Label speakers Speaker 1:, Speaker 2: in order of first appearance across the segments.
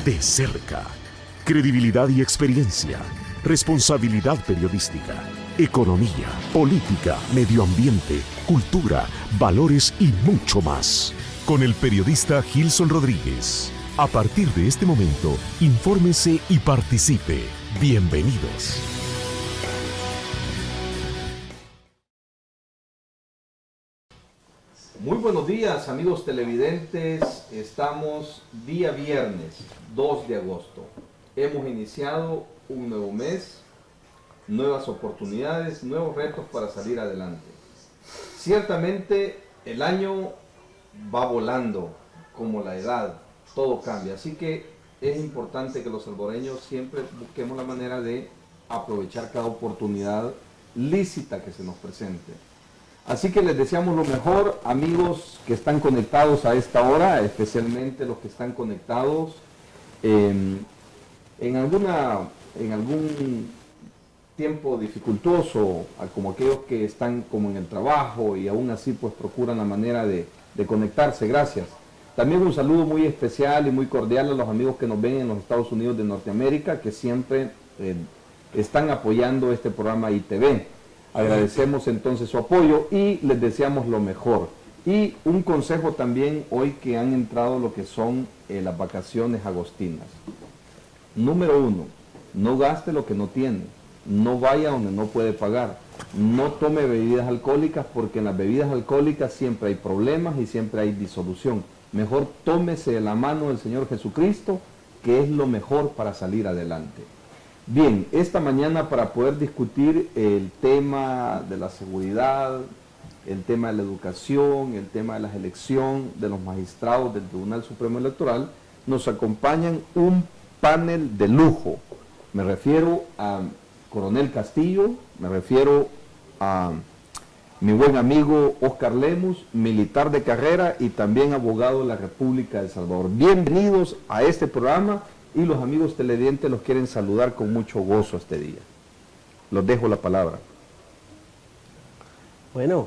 Speaker 1: de cerca. Credibilidad y experiencia, responsabilidad periodística, economía, política, medio ambiente, cultura, valores y mucho más. Con el periodista Gilson Rodríguez. A partir de este momento, infórmese y participe. Bienvenidos.
Speaker 2: Muy buenos días, amigos televidentes. Estamos día viernes 2 de agosto. Hemos iniciado un nuevo mes, nuevas oportunidades, nuevos retos para salir adelante. Ciertamente el año va volando como la edad, todo cambia, así que es importante que los salvadoreños siempre busquemos la manera de aprovechar cada oportunidad lícita que se nos presente. Así que les deseamos lo mejor, amigos que están conectados a esta hora, especialmente los que están conectados en algún tiempo dificultoso, como aquellos que están como en el trabajo y aún así pues procuran la manera de conectarse. Gracias. También un saludo muy especial y muy cordial a los amigos que nos ven en los Estados Unidos de Norteamérica, que siempre están apoyando este programa ITV. Agradecemos entonces su apoyo y les deseamos lo mejor. Y un consejo también hoy que han entrado lo que son las vacaciones agostinas. Número 1, no gaste lo que no tiene, no vaya donde no puede pagar, no tome bebidas alcohólicas porque en las bebidas alcohólicas siempre hay problemas y siempre hay disolución. Mejor tómese de la mano del Señor Jesucristo, que es lo mejor para salir adelante. Bien, esta mañana para poder discutir el tema de la seguridad, el tema de la educación, el tema de la elección de los magistrados del Tribunal Supremo Electoral, nos acompañan un panel de lujo. Me refiero a Coronel Castillo, me refiero a mi buen amigo Oscar Lemus, militar de carrera y también abogado de la República de El Salvador. Bienvenidos a este programa y los amigos televidentes los quieren saludar con mucho gozo este día. Los dejo la palabra.
Speaker 3: Bueno,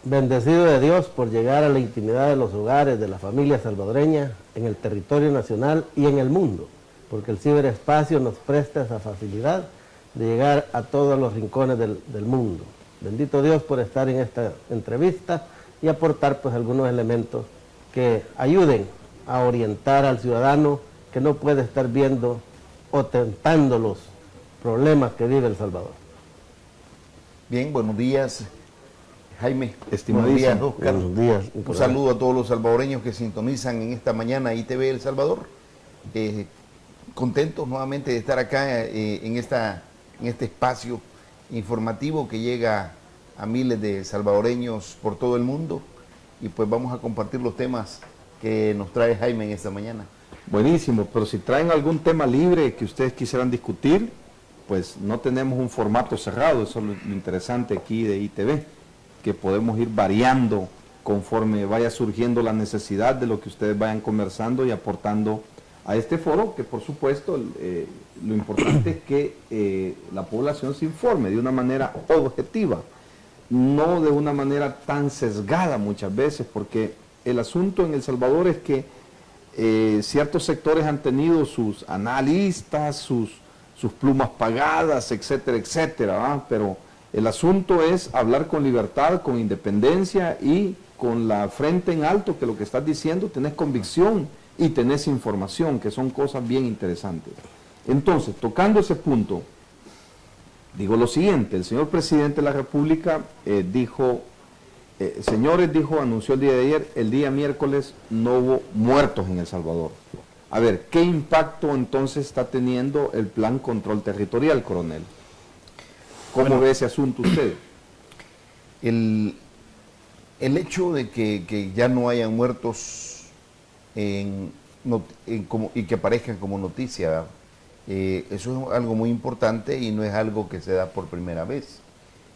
Speaker 3: bendecido de Dios por llegar a la intimidad de los hogares de la familia salvadoreña en el territorio nacional y en el mundo, porque el ciberespacio nos presta esa facilidad de llegar a todos los rincones del mundo. Bendito Dios por estar en esta entrevista y aportar pues algunos elementos que ayuden a orientar al ciudadano que no puede estar viendo o tentando los problemas que vive El Salvador.
Speaker 4: Bien, buenos días, Jaime.
Speaker 2: Estimadísimo.
Speaker 4: Buenos días, Oscar.
Speaker 3: Buenos días,
Speaker 4: Un saludo a todos los salvadoreños que sintonizan en esta mañana ITV El Salvador. Contentos nuevamente de estar acá en este espacio informativo que llega a miles de salvadoreños por todo el mundo. Y pues vamos a compartir los temas que nos trae Jaime en esta mañana.
Speaker 2: Buenísimo, pero si traen algún tema libre que ustedes quisieran discutir, pues no tenemos un formato cerrado, eso es lo interesante aquí de ITV, que podemos ir variando conforme vaya surgiendo la necesidad de lo que ustedes vayan conversando y aportando a este foro, que por supuesto lo importante es que la población se informe de una manera objetiva, no de una manera tan sesgada muchas veces, porque el asunto en El Salvador es que ciertos sectores han tenido sus analistas, sus plumas pagadas, etcétera, etcétera, ¿va? Pero el asunto es hablar con libertad, con independencia y con la frente en alto, que lo que estás diciendo tenés convicción y tenés información, que son cosas bien interesantes. Entonces, tocando ese punto, digo lo siguiente: el señor presidente de la República dijo, anunció el día de ayer, el día miércoles no hubo muertos en El Salvador. A ver, ¿qué impacto entonces está teniendo el plan control territorial, coronel? ¿Cómo ve ese asunto usted?
Speaker 4: El hecho de que ya no hayan muertos y que aparezcan como noticia, eso es algo muy importante y no es algo que se da por primera vez.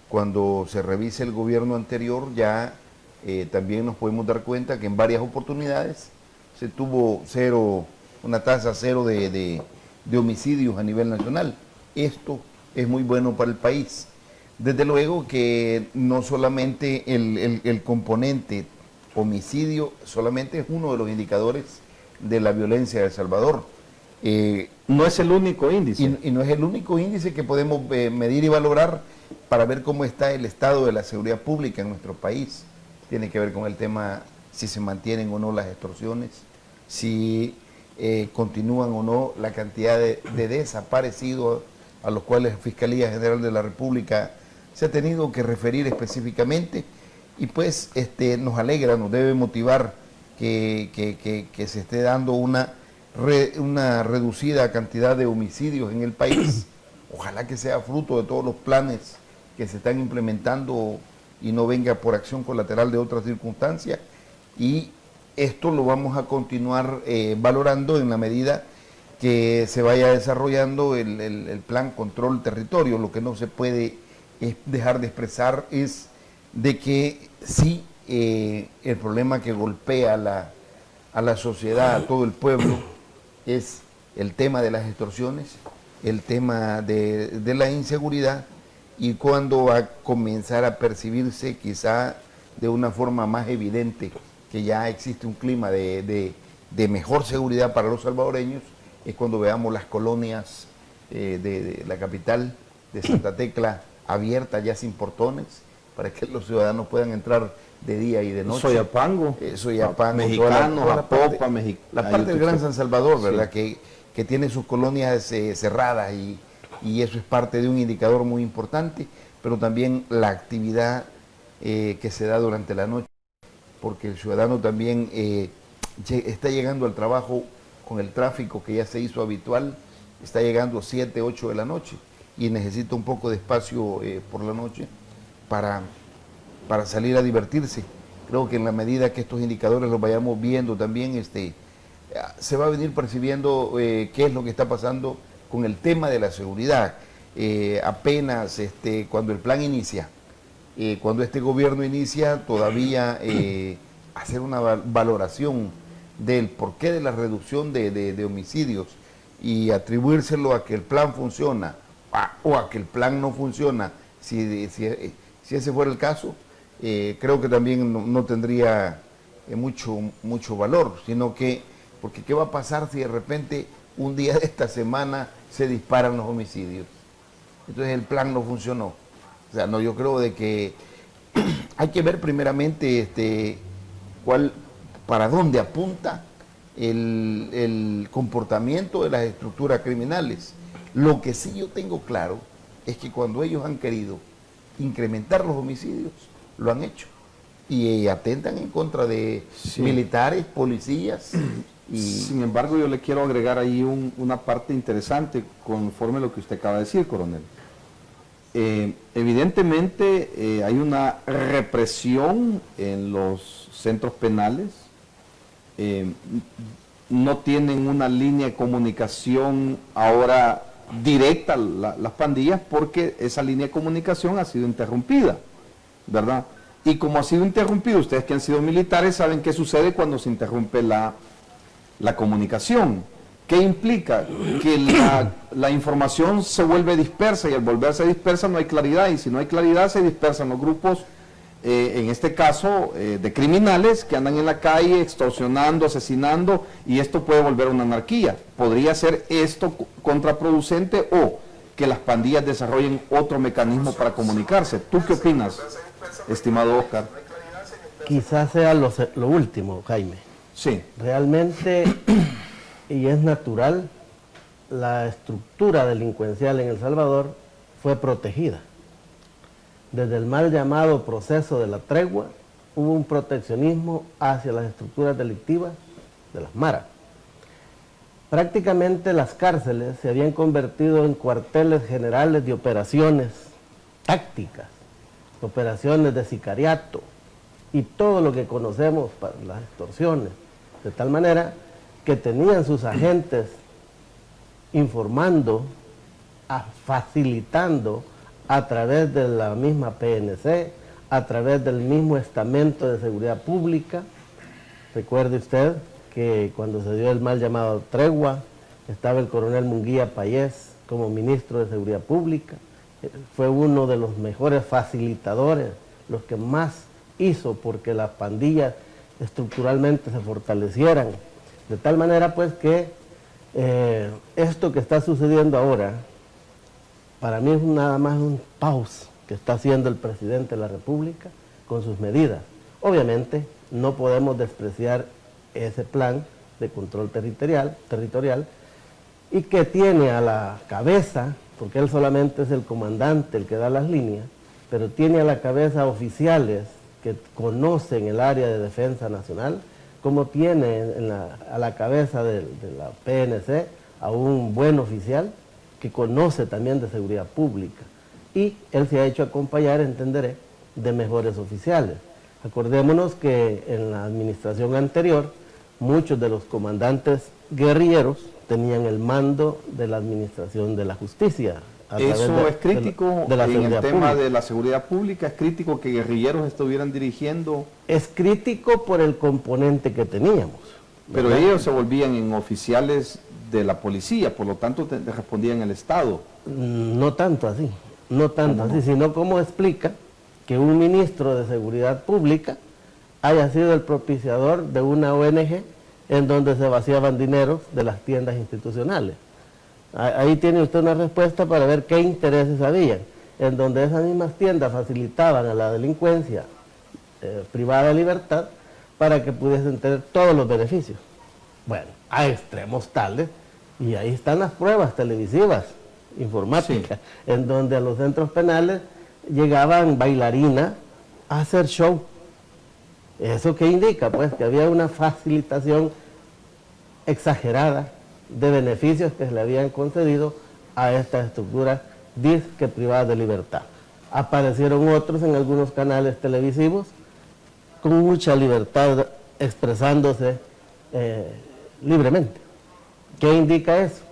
Speaker 4: Cuando se revise el gobierno anterior ya también nos podemos dar cuenta que en varias oportunidades se tuvo una tasa cero de homicidios a nivel nacional. Esto es muy bueno para el país. Desde luego que no solamente el componente homicidio solamente es uno de los indicadores de la violencia de El Salvador.
Speaker 2: No es el único índice.
Speaker 4: Y no es el único índice que podemos medir y valorar para ver cómo está el estado de la seguridad pública en nuestro país. Tiene que ver con el tema si se mantienen o no las extorsiones, si continúan o no la cantidad de desaparecidos a los cuales la Fiscalía General de la República se ha tenido que referir específicamente, y pues nos alegra, nos debe motivar que se esté dando una reducida cantidad de homicidios en el país. Ojalá que sea fruto de todos los planes que se están implementando y no venga por acción colateral de otras circunstancias, y esto lo vamos a continuar valorando en la medida que se vaya desarrollando el plan control territorio. Lo que no se puede dejar de expresar es de que sí, el problema que golpea a la sociedad, a todo el pueblo, es el tema de las extorsiones, el tema de la inseguridad, y cuando va a comenzar a percibirse quizá de una forma más evidente que ya existe un clima de mejor seguridad para los salvadoreños, es cuando veamos las colonias de la capital, de Santa Tecla, abiertas ya sin portones, para que los ciudadanos puedan entrar de día y de noche.
Speaker 2: Soyapango,
Speaker 4: Mexicanos,
Speaker 2: Apopa,
Speaker 4: la parte del Gran San Salvador, ¿verdad? Sí. Que tiene sus colonias cerradas, y eso es parte de un indicador muy importante, pero también la actividad que se da durante la noche, porque el ciudadano también está llegando al trabajo con el tráfico que ya se hizo habitual, está llegando 7, 8 de la noche y necesita un poco de espacio por la noche para salir a divertirse. Creo que en la medida que estos indicadores los vayamos viendo también, se va a venir percibiendo qué es lo que está pasando con el tema de la seguridad. Apenas cuando el plan inicia, cuando este gobierno inicia, todavía hacer una valoración del porqué de la reducción de homicidios y atribuírselo a que el plan funciona o a que el plan no funciona, si ese fuera el caso, creo que también no tendría mucho valor, sino que, porque ¿qué va a pasar si de repente un día de esta semana se disparan los homicidios? Entonces el plan no funcionó. O sea, no, yo creo de que hay que ver primeramente para dónde apunta el comportamiento de las estructuras criminales. Lo que sí yo tengo claro es que cuando ellos han querido incrementar los homicidios, lo han hecho. Y atentan en contra de militares, policías.
Speaker 2: Sin embargo, yo le quiero agregar ahí una parte interesante conforme a lo que usted acaba de decir, coronel. Evidentemente hay una represión en los centros penales, no tienen una línea de comunicación ahora directa las pandillas, porque esa línea de comunicación ha sido interrumpida, ¿verdad? Y como ha sido interrumpido, ustedes que han sido militares saben qué sucede cuando se interrumpe la comunicación. ¿Qué implica? Que la información se vuelve dispersa, y al volverse dispersa no hay claridad, y si no hay claridad se dispersan los grupos, en este caso de criminales que andan en la calle extorsionando, asesinando, y esto puede volver a una anarquía. Podría ser esto contraproducente, o que las pandillas desarrollen otro mecanismo para comunicarse. ¿Tú qué opinas, estimado Oscar?
Speaker 3: Quizás sea lo último, Jaime.
Speaker 2: Sí.
Speaker 3: Realmente, y es natural, la estructura delincuencial en El Salvador fue protegida. Desde el mal llamado proceso de la tregua, hubo un proteccionismo hacia las estructuras delictivas de las maras. Prácticamente las cárceles se habían convertido en cuarteles generales de operaciones tácticas, operaciones de sicariato y todo lo que conocemos para las extorsiones, de tal manera que tenían sus agentes informando, facilitando a través de la misma PNC, a través del mismo estamento de seguridad pública. Recuerde usted que cuando se dio el mal llamado tregua, estaba el coronel Munguía Payés como ministro de Seguridad Pública. Fue uno de los mejores facilitadores, los que más hizo porque las pandillas estructuralmente se fortalecieran. De tal manera pues que Esto que está sucediendo ahora, para mí es nada más un pause que está haciendo el presidente de la República con sus medidas. Obviamente no podemos despreciar ese plan de control territorial y que tiene a la cabeza, porque él solamente es el comandante el que da las líneas, pero tiene a la cabeza oficiales que conocen el área de defensa nacional, como tiene a la cabeza de la PNC a un buen oficial que conoce también de seguridad pública. Y él se ha hecho acompañar, entenderé, de mejores oficiales. Acordémonos que en la administración anterior, muchos de los comandantes guerrilleros tenían el mando de la administración de la justicia.
Speaker 2: Eso es crítico
Speaker 3: de la
Speaker 2: en el tema
Speaker 3: pública.
Speaker 2: de la seguridad pública, es crítico que guerrilleros estuvieran dirigiendo.
Speaker 3: Es crítico por el componente que teníamos.
Speaker 2: Pero
Speaker 3: ¿verdad?
Speaker 2: ellos se volvían en oficiales de la policía, por lo tanto respondían al Estado.
Speaker 3: No tanto así, no tanto
Speaker 2: ¿Cómo
Speaker 3: así,
Speaker 2: no?
Speaker 3: sino cómo explica que un ministro de Seguridad Pública haya sido el propiciador de una ONG en donde se vaciaban dineros de las tiendas institucionales. Ahí tiene usted una respuesta para ver qué intereses habían, en donde esas mismas tiendas facilitaban a la delincuencia privada de libertad para que pudiesen tener todos los beneficios. Bueno, a extremos tales, y ahí están las pruebas televisivas, informáticas, en donde a los centros penales llegaban bailarinas a hacer show. ¿Eso qué indica? Pues que había una facilitación exagerada de beneficios que se le habían concedido a estas estructuras disque privadas de libertad. Aparecieron otros en algunos canales televisivos con mucha libertad expresándose libremente. ¿Qué indica eso?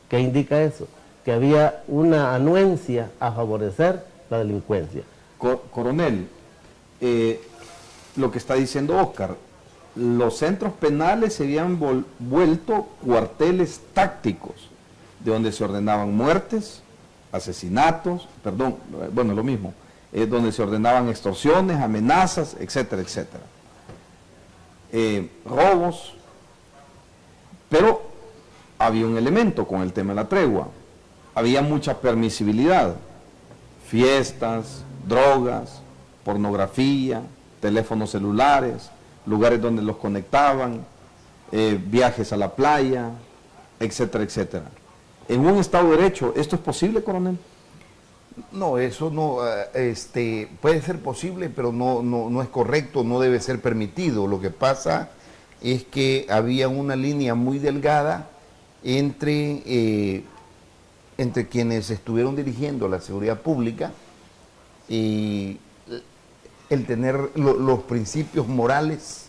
Speaker 3: ¿Qué indica eso? Que había una anuencia a favorecer la delincuencia.
Speaker 2: Coronel, lo que está diciendo Óscar, los centros penales se habían vuelto cuarteles tácticos, de donde se ordenaban muertes, asesinatos, lo mismo, donde se ordenaban extorsiones, amenazas, etcétera, etcétera. Robos, pero había un elemento con el tema de la tregua, había mucha permisibilidad, fiestas, drogas, pornografía, teléfonos celulares, lugares donde los conectaban, viajes a la playa, etcétera, etcétera. En un Estado de Derecho, ¿esto es posible, coronel?
Speaker 4: No, eso no, puede ser posible, pero no es correcto, no debe ser permitido. Lo que pasa es que había una línea muy delgada entre quienes estuvieron dirigiendo la seguridad pública y el tener los principios morales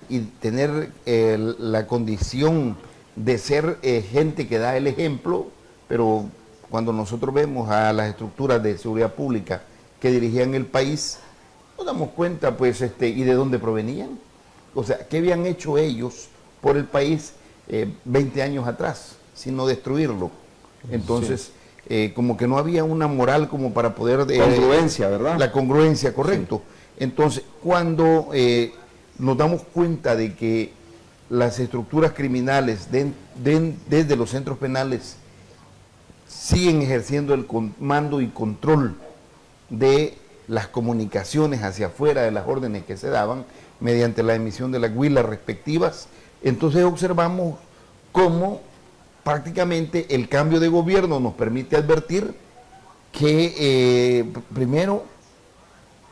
Speaker 4: y tener la condición de ser gente que da el ejemplo, pero cuando nosotros vemos a las estructuras de seguridad pública que dirigían el país, nos damos cuenta, pues, y de dónde provenían. O sea, ¿qué habían hecho ellos por el país 20 años atrás, sino destruirlo? Entonces, como que no había una moral como para poder...
Speaker 2: Congruencia, ¿verdad?
Speaker 4: La congruencia, correcto. Sí. Entonces, cuando nos damos cuenta de que las estructuras criminales desde los centros penales siguen ejerciendo el mando y control de las comunicaciones hacia afuera de las órdenes que se daban mediante la emisión de las huilas respectivas, entonces observamos cómo prácticamente el cambio de gobierno nos permite advertir que primero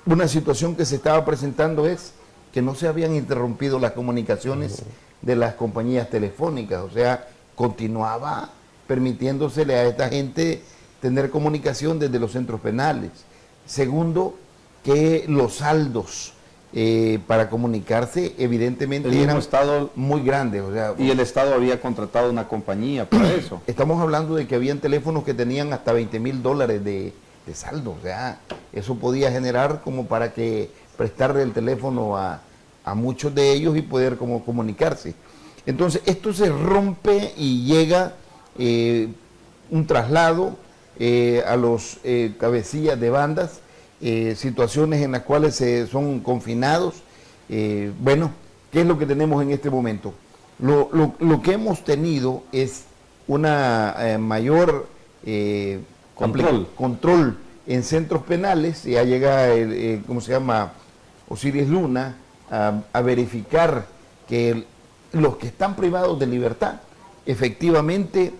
Speaker 4: una situación que se estaba presentando es que no se habían interrumpido las comunicaciones de las compañías telefónicas, o sea, continuaba permitiéndosele a esta gente tener comunicación desde los centros penales. Segundo, que los saldos para comunicarse evidentemente eran muy grandes. O sea,
Speaker 2: y el Estado había contratado una compañía para eso.
Speaker 4: Estamos hablando de que habían teléfonos que tenían hasta $20,000 de saldo. O sea, eso podía generar como para que prestarle el teléfono a muchos de ellos y poder como comunicarse. Entonces, esto se rompe y llega un traslado a los cabecillas de bandas, situaciones en las cuales son confinados. Bueno, ¿qué es lo que tenemos en este momento? Lo que hemos tenido es una mayor control en centros penales. Ya llega, ¿cómo se llama? Osiris Luna a verificar que los que están privados de libertad efectivamente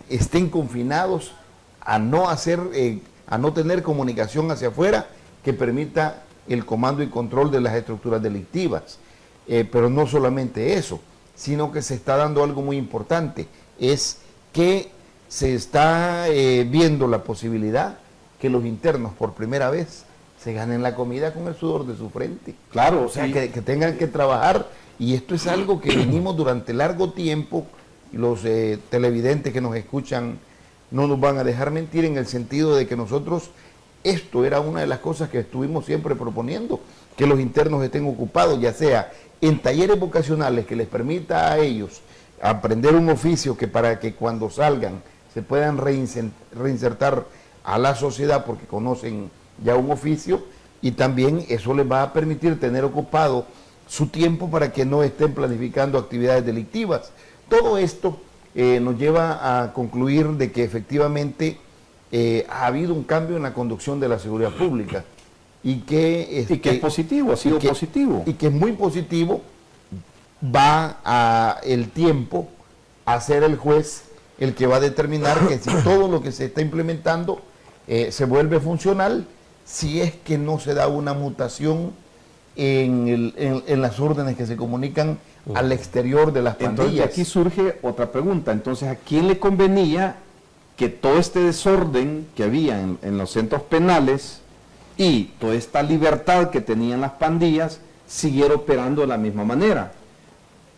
Speaker 4: estén confinados a no tener comunicación hacia afuera que permita el comando y control de las estructuras delictivas. Pero no solamente eso, sino que se está dando algo muy importante, es que se está viendo la posibilidad que los internos por primera vez se ganen la comida con el sudor de su frente.
Speaker 2: Claro,
Speaker 4: o sea,
Speaker 2: sí.
Speaker 4: que tengan que trabajar, y esto es algo que venimos durante largo tiempo, y los televidentes que nos escuchan no nos van a dejar mentir en el sentido de que nosotros, esto era una de las cosas que estuvimos siempre proponiendo, que los internos estén ocupados, ya sea en talleres vocacionales que les permita a ellos aprender un oficio que para que cuando salgan se puedan reinsertar a la sociedad porque conocen ya un oficio, y también eso les va a permitir tener ocupado su tiempo para que no estén planificando actividades delictivas. Todo esto nos lleva a concluir de que efectivamente ha habido un cambio en la conducción de la seguridad pública y que
Speaker 2: es positivo, ha sido positivo.
Speaker 4: Y que es muy positivo. Va el tiempo a ser el juez el que va a determinar que si todo lo que se está implementando se vuelve funcional, si es que no se da una mutación en las órdenes que se comunican al exterior de las pandillas.
Speaker 2: Entonces aquí surge otra pregunta. Entonces, ¿a quién le convenía que todo este desorden que había en los centros penales y toda esta libertad que tenían las pandillas siguiera operando de la misma manera?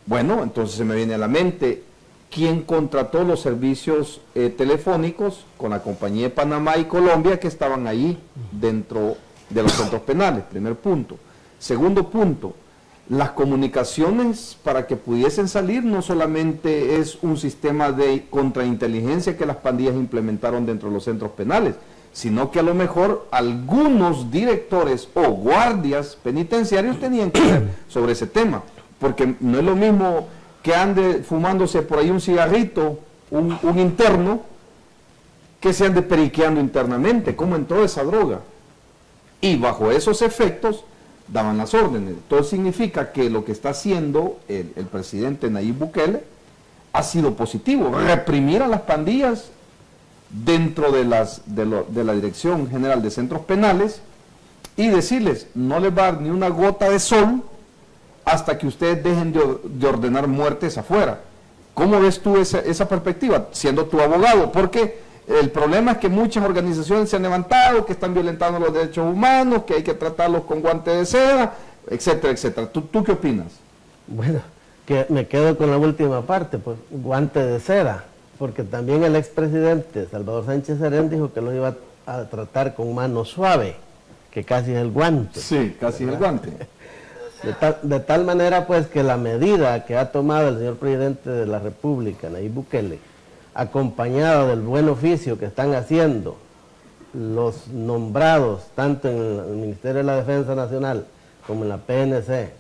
Speaker 2: Bueno, entonces se me viene a la mente, ¿quién contrató los servicios telefónicos con la compañía de Panamá y Colombia que estaban ahí dentro de los centros penales? Primer punto. Segundo punto, las comunicaciones para que pudiesen salir no solamente es un sistema de contrainteligencia que las pandillas implementaron dentro de los centros penales, sino que a lo mejor algunos directores o guardias penitenciarios tenían que ver sobre ese tema, porque no es lo mismo que ande fumándose por ahí un cigarrito, un interno, que se ande periqueando internamente, como entró esa droga. Y bajo esos efectos daban las órdenes. Entonces significa que lo que está haciendo el presidente Nayib Bukele ha sido positivo, reprimir a las pandillas dentro de la Dirección General de Centros Penales y decirles, no les va a dar ni una gota de sol hasta que ustedes dejen de ordenar muertes afuera. ¿Cómo ves tú esa perspectiva, siendo tu abogado? Porque el problema es que muchas organizaciones se han levantado, que están violentando los derechos humanos, que hay que tratarlos con guantes de seda, etcétera, etcétera. ¿Tú qué opinas?
Speaker 3: Bueno, que me quedo con la última parte, pues, guante de seda, porque también el expresidente Salvador Sánchez Serén dijo que los iba a tratar con mano suave, que casi es el guante.
Speaker 2: Sí, casi es el guante.
Speaker 3: De tal manera, pues, que la medida que ha tomado el señor presidente de la República, Nayib Bukele, acompañado del buen oficio que están haciendo los nombrados tanto en el Ministerio de la Defensa Nacional como en la PNC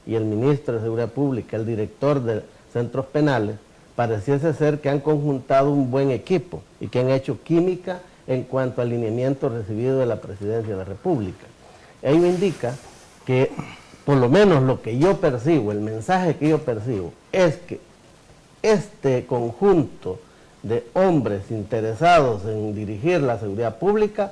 Speaker 3: y el ministro de Seguridad Pública, el director de centros penales, pareciese ser que han conjuntado un buen equipo y que han hecho química en cuanto al lineamiento recibido de la Presidencia de la República. Ello indica que, por lo menos lo que yo percibo, el mensaje que yo percibo, es que este conjunto de hombres interesados en dirigir la seguridad pública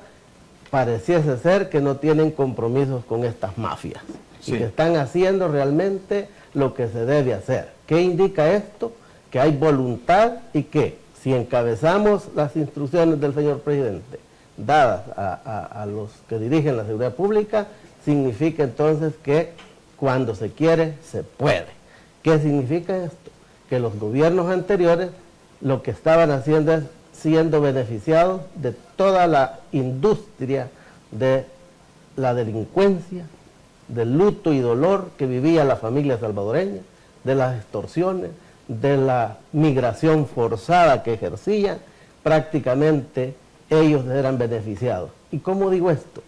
Speaker 3: pareciese ser que no tienen compromisos con estas mafias, sí, y que están haciendo realmente lo que se debe hacer. ¿Qué indica esto? Que hay voluntad y que si encabezamos las instrucciones del señor presidente dadas a los que dirigen la seguridad pública, significa entonces que cuando se quiere, se puede. ¿Qué significa esto? Que los gobiernos anteriores lo que estaban haciendo es siendo beneficiados de toda la industria de la delincuencia, del luto y dolor que vivía la familia salvadoreña, de las extorsiones, de la migración forzada que ejercían. Prácticamente ellos eran beneficiados. ¿Y cómo digo esto?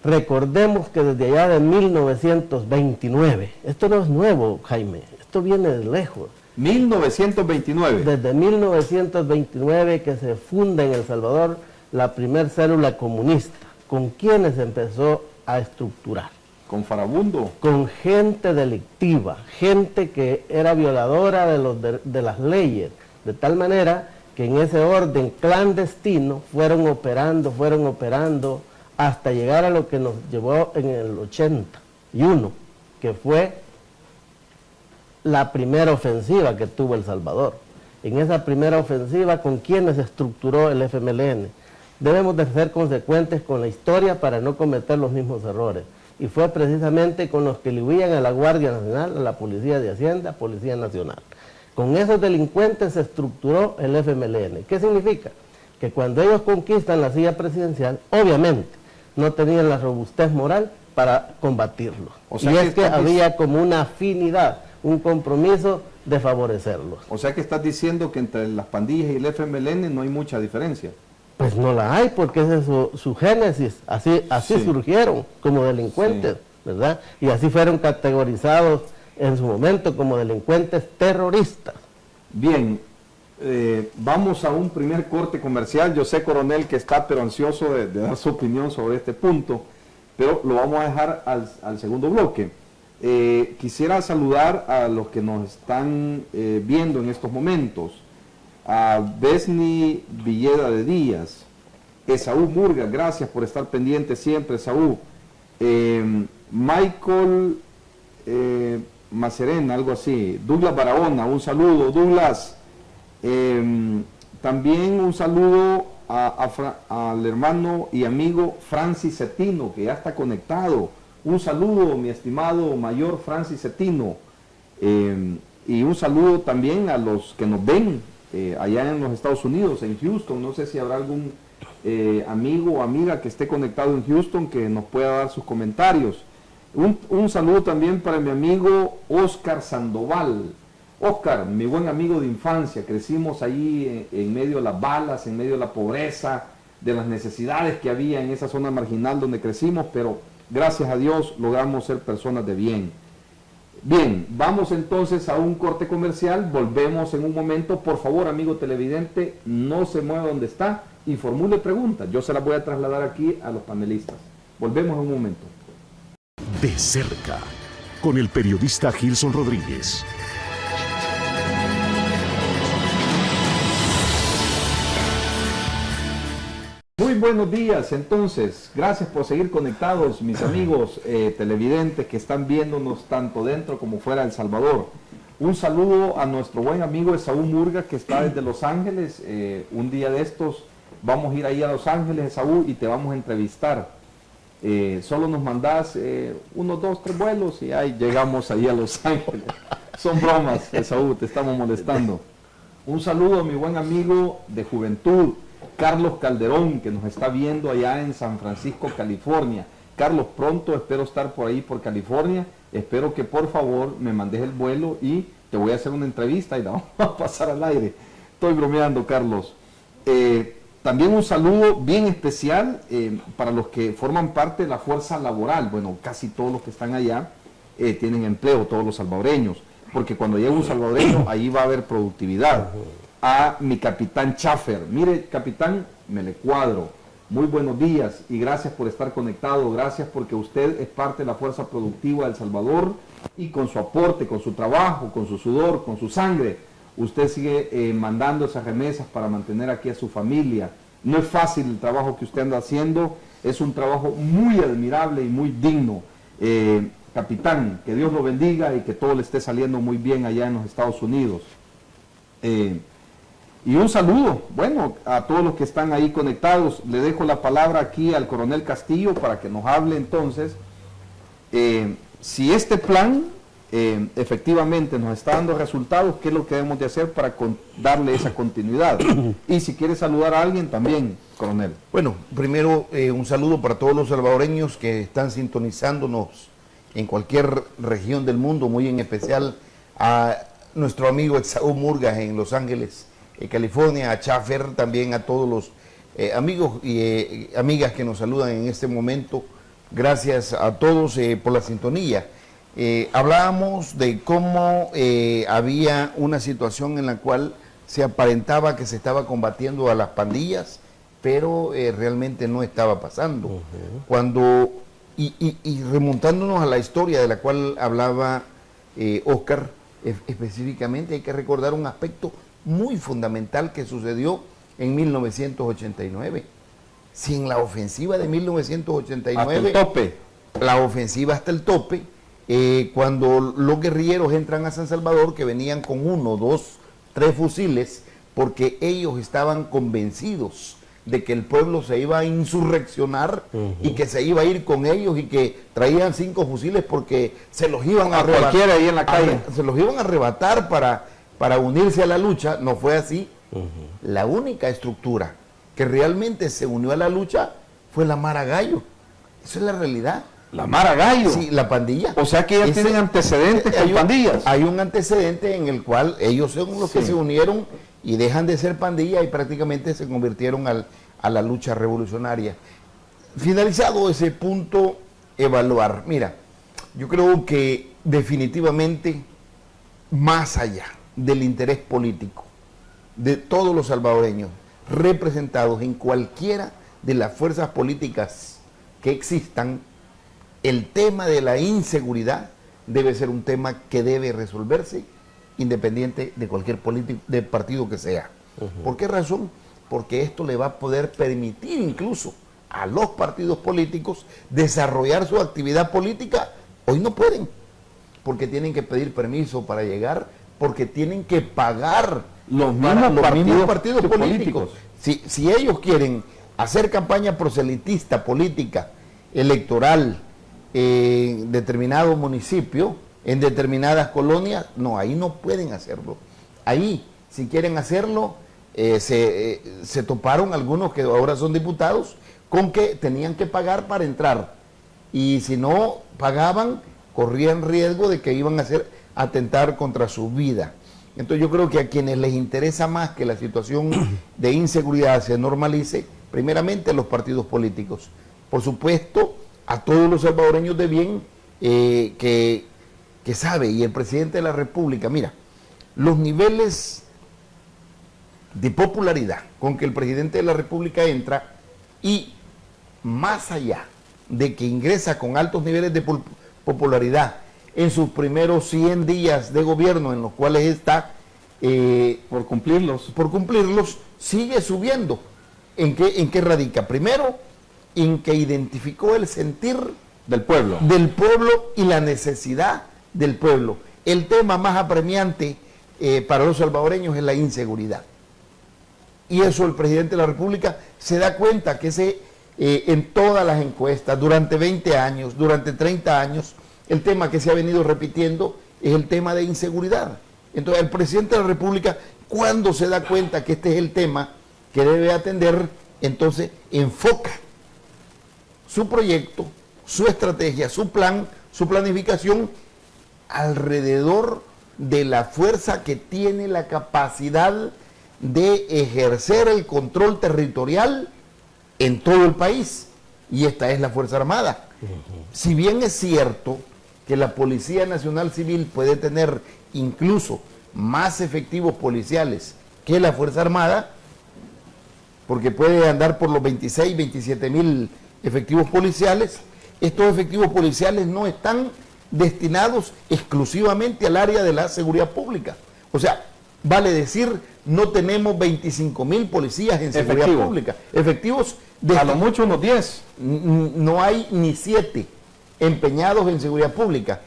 Speaker 3: Recordemos que desde allá de 1929, esto no es nuevo, Jaime, esto viene de lejos.
Speaker 2: 1929.
Speaker 3: Desde 1929 que se funda en El Salvador la primer célula comunista, con quienes se empezó a estructurar.
Speaker 2: Con Farabundo.
Speaker 3: Con gente delictiva, gente que era violadora de las leyes, de tal manera que en ese orden clandestino fueron operando hasta llegar a lo que nos llevó en el 81, que fue la primera ofensiva que tuvo El Salvador. En esa primera ofensiva, ¿con quiénes se estructuró el FMLN? Debemos de ser consecuentes con la historia para no cometer los mismos errores. Y fue precisamente con los que le huían a la Guardia Nacional, a la Policía de Hacienda, Policía Nacional. Con esos delincuentes se estructuró el FMLN. ¿Qué significa? Que cuando ellos conquistan la silla presidencial, obviamente no tenían la robustez moral para combatirlo.
Speaker 2: O sea,
Speaker 3: y es que había como una afinidad, un compromiso de favorecerlos.
Speaker 2: O sea que estás diciendo que entre las pandillas y el FMLN no hay mucha diferencia.
Speaker 3: Pues no la hay, porque esa es su génesis, así
Speaker 2: Sí.
Speaker 3: surgieron como delincuentes,
Speaker 2: Sí.
Speaker 3: ¿verdad? Y así fueron categorizados en su momento como delincuentes terroristas.
Speaker 2: Bien, vamos a un primer corte comercial. Yo sé, coronel, que está pero ansioso de dar su opinión sobre este punto, pero lo vamos a dejar al segundo bloque. Quisiera saludar a los que nos están viendo en estos momentos. A Besni Villeda de Díaz, Esaú Murga, gracias por estar pendiente siempre, Esaú. Michael Macerena, algo así. Douglas Barahona, un saludo, Douglas. También un saludo al hermano y amigo Francis Cetino, que ya está conectado. Un saludo, mi estimado mayor Francis Cetino. Y un saludo también a los que nos ven allá en los Estados Unidos, en Houston. No sé si habrá algún amigo o amiga que esté conectado en Houston que nos pueda dar sus comentarios. Un saludo también para mi amigo Oscar Sandoval. Oscar, mi buen amigo de infancia, crecimos ahí en medio de las balas, en medio de la pobreza, de las necesidades que había en esa zona marginal donde crecimos, pero gracias a Dios logramos ser personas de bien. Bien, vamos entonces a un corte comercial, volvemos en un momento. Por favor, amigo televidente, no se mueva donde está y formule preguntas. Yo se las voy a trasladar aquí a los panelistas. Volvemos en un momento.
Speaker 1: De cerca, con el periodista Gilson Rodríguez.
Speaker 2: Muy buenos días, entonces, gracias por seguir conectados, mis amigos televidentes que están viéndonos tanto dentro como fuera de El Salvador. Un saludo a nuestro buen amigo Esaú Murga, que está desde Los Ángeles. Un día de estos vamos a ir ahí a Los Ángeles, Esaú, y te vamos a entrevistar. Solo nos mandás 1, 2, 3 vuelos y ahí llegamos ahí a Los Ángeles. Son bromas, Esaú, te estamos molestando. Un saludo a mi buen amigo de juventud, Carlos Calderón, que nos está viendo allá en San Francisco, California. Carlos, pronto espero estar por ahí por California. Espero que por favor me mandes el vuelo y te voy a hacer una entrevista y la vamos a pasar al aire. Estoy bromeando, Carlos. También un saludo bien especial para los que forman parte de la fuerza laboral. Bueno, casi todos los que están allá tienen empleo, todos los salvadoreños, porque cuando llega un salvadoreño ahí va a haber productividad. A mi capitán Schaffer, mire capitán, me le cuadro, muy buenos días y gracias por estar conectado, gracias porque usted es parte de la fuerza productiva de El Salvador y con su aporte, con su trabajo, con su sudor, con su sangre, usted sigue mandando esas remesas para mantener aquí a su familia. No es fácil el trabajo que usted anda haciendo, es un trabajo muy admirable y muy digno. Capitán, que Dios lo bendiga y que todo le esté saliendo muy bien allá en los Estados Unidos. Y un saludo, bueno, a todos los que están ahí conectados. Le dejo la palabra aquí al coronel Castillo para que nos hable entonces si este plan efectivamente nos está dando resultados, qué es lo que debemos de hacer para darle esa continuidad. Y si quiere saludar a alguien también, coronel.
Speaker 4: Bueno, primero un saludo para todos los salvadoreños que están sintonizándonos en cualquier región del mundo, muy en especial a nuestro amigo Esaú Murga en Los Ángeles, California, a Schaffer, también a todos los amigos y amigas que nos saludan en este momento. Gracias a todos por la sintonía. Hablábamos de cómo había una situación en la cual se aparentaba que se estaba combatiendo a las pandillas, pero realmente no estaba pasando. Cuando, y remontándonos a la historia de la cual hablaba Oscar, específicamente hay que recordar un aspecto muy fundamental que sucedió en 1989. Si en la ofensiva de 1989...
Speaker 2: Hasta el tope.
Speaker 4: La ofensiva hasta el tope, cuando los guerrilleros entran a San Salvador, que venían con 1, 2, 3 fusiles, porque ellos estaban convencidos de que el pueblo se iba a insurreccionar y que se iba a ir con ellos y que traían 5 fusiles porque se los iban a arrebatar.
Speaker 2: Cualquiera ahí en la calle.
Speaker 4: Se los iban a arrebatar para unirse a la lucha. No fue así. La única estructura que realmente se unió a la lucha fue la Mara Gallo. Esa es la realidad.
Speaker 2: La Mara Gallo.
Speaker 4: Sí, la pandilla.
Speaker 2: O sea que ya tienen antecedentes con pandillas.
Speaker 4: Hay un antecedente en el cual ellos son los que se unieron y dejan de ser pandilla y prácticamente se convirtieron a la lucha revolucionaria. Finalizado ese punto, evaluar. Mira, yo creo que definitivamente, más allá del interés político de todos los salvadoreños representados en cualquiera de las fuerzas políticas que existan, el tema de la inseguridad debe ser un tema que debe resolverse independiente de cualquier de partido que sea. ¿Por qué razón? Porque esto le va a poder permitir incluso a los partidos políticos desarrollar su actividad política. Hoy no pueden, porque tienen que pedir permiso para llegar, porque tienen que pagar
Speaker 2: los mismos
Speaker 4: partidos políticos. Si ellos quieren hacer campaña proselitista, política, electoral, en determinado municipio, en determinadas colonias, no, ahí no pueden hacerlo. Ahí, si quieren hacerlo, se toparon algunos que ahora son diputados con que tenían que pagar para entrar. Y si no pagaban, corrían riesgo de que iban a atentar contra su vida. Entonces yo creo que a quienes les interesa más que la situación de inseguridad se normalice, primeramente los partidos políticos. Por supuesto, a todos los salvadoreños de bien que sabe, y el presidente de la República, mira, los niveles de popularidad con que el presidente de la República entra, y más allá de que ingresa con altos niveles de popularidad en sus primeros 100 días de gobierno, en los cuales está
Speaker 2: por cumplirlos,
Speaker 4: sigue subiendo. ¿En qué radica? Primero, en que identificó el sentir
Speaker 2: del pueblo
Speaker 4: y la necesidad del pueblo. El tema más apremiante para los salvadoreños es la inseguridad. Y eso el presidente de la República se da cuenta que en todas las encuestas, durante 20 años, durante 30 años, el tema que se ha venido repitiendo es el tema de inseguridad. Entonces el presidente de la República, cuando se da cuenta que este es el tema que debe atender, entonces enfoca su proyecto, su estrategia, su plan, su planificación alrededor de la fuerza que tiene la capacidad de ejercer el control territorial en todo el país, y esta es la Fuerza Armada. Si bien es cierto que la Policía Nacional Civil puede tener incluso más efectivos policiales que la Fuerza Armada, porque puede andar por los 26, 27 mil efectivos policiales, estos efectivos policiales no están destinados exclusivamente al área de la seguridad pública. O sea, vale decir, no tenemos 25.000 policías en seguridad pública. Efectivos,
Speaker 2: a lo mucho unos 10.
Speaker 4: No hay ni 7 empeñados en seguridad pública.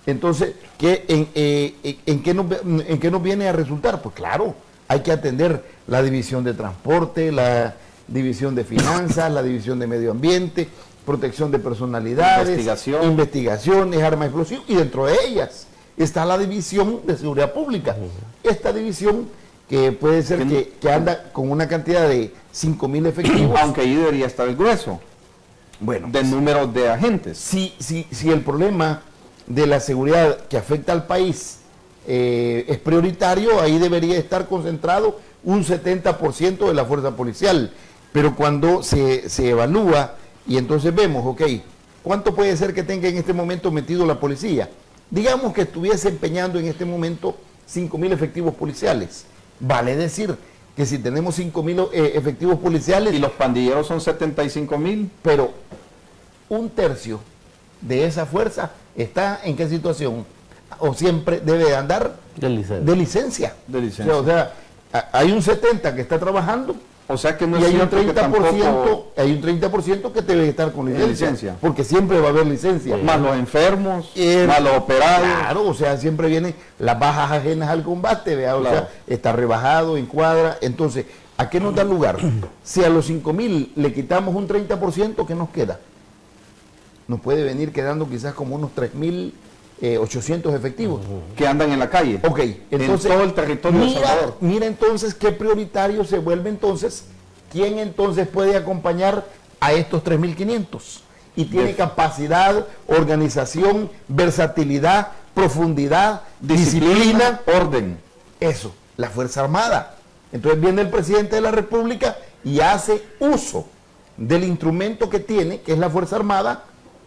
Speaker 4: Entonces, ¿en qué nos viene a resultar? Pues claro, hay que atender la división de transporte, la división de finanzas, la división de medio ambiente, protección de personalidades, investigaciones, armas explosivas, y dentro de ellas está la división de seguridad pública. Esta división que puede ser que anda con una cantidad de 5.000 efectivos.
Speaker 2: Aunque ahí debería estar el grueso.
Speaker 4: Bueno,
Speaker 2: del número de agentes.
Speaker 4: Si el problema de la seguridad que afecta al país es prioritario, ahí debería estar concentrado un 70% de la fuerza policial. Pero cuando se evalúa y entonces vemos, ok, ¿cuánto puede ser que tenga en este momento metido la policía? Digamos que estuviese empeñando en este momento 5.000 efectivos policiales. Vale decir que si tenemos 5.000 efectivos policiales...
Speaker 2: Y los pandilleros son 75.000.
Speaker 4: Pero un tercio de esa fuerza está en qué situación, o siempre debe andar
Speaker 3: De licencia.
Speaker 4: de licencia.
Speaker 2: De licencia.
Speaker 4: O sea, hay un 70% que está trabajando
Speaker 2: O sea que no
Speaker 4: y
Speaker 2: es
Speaker 4: hay un
Speaker 2: cierto que
Speaker 4: 30%,
Speaker 2: tampoco...
Speaker 4: hay un 30% que debe estar con licencia,
Speaker 2: licencia.
Speaker 4: porque siempre va a haber licencia.
Speaker 2: Más los enfermos,
Speaker 4: El-
Speaker 2: más los operados.
Speaker 4: Claro, o sea, siempre vienen las bajas ajenas al combate, ¿vea? O
Speaker 2: Claro.
Speaker 4: sea, está rebajado, en cuadra. Entonces, ¿a qué nos da lugar? Si a los 5.000 le quitamos un 30%, ¿qué nos queda? Nos puede venir quedando quizás como unos 3.800 efectivos.
Speaker 2: Que andan en la calle.
Speaker 4: Ok, entonces,
Speaker 2: en todo el territorio de El Salvador.
Speaker 4: mira entonces qué prioritario se vuelve entonces, quién entonces puede acompañar a estos 3.500 y tiene
Speaker 2: Bien.
Speaker 4: capacidad, organización, versatilidad, profundidad, disciplina,
Speaker 2: orden.
Speaker 4: eso, la Fuerza Armada. Entonces viene el presidente de la República y hace uso del instrumento que tiene, que es la Fuerza Armada,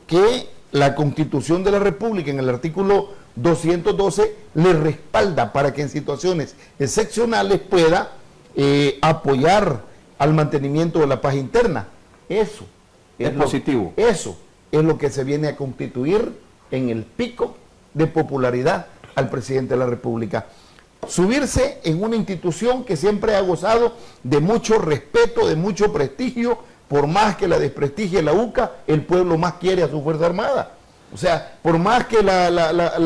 Speaker 4: que la Constitución de la República en el artículo 212 le respalda para que en situaciones excepcionales pueda apoyar al mantenimiento de la paz interna. Eso
Speaker 2: Es positivo.
Speaker 4: Eso es lo que se viene a constituir en el pico de popularidad al presidente de la República. Subirse en una institución que siempre ha gozado de mucho respeto, de mucho prestigio, por más que la desprestigie la UCA, el pueblo más quiere a su Fuerza Armada. O sea, por más que la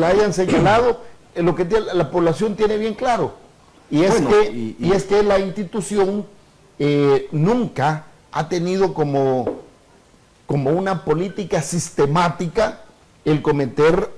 Speaker 4: hayan señalado, lo que la población tiene bien claro. Y es,
Speaker 2: Bueno,
Speaker 4: y es que la institución nunca ha tenido como una política sistemática el cometer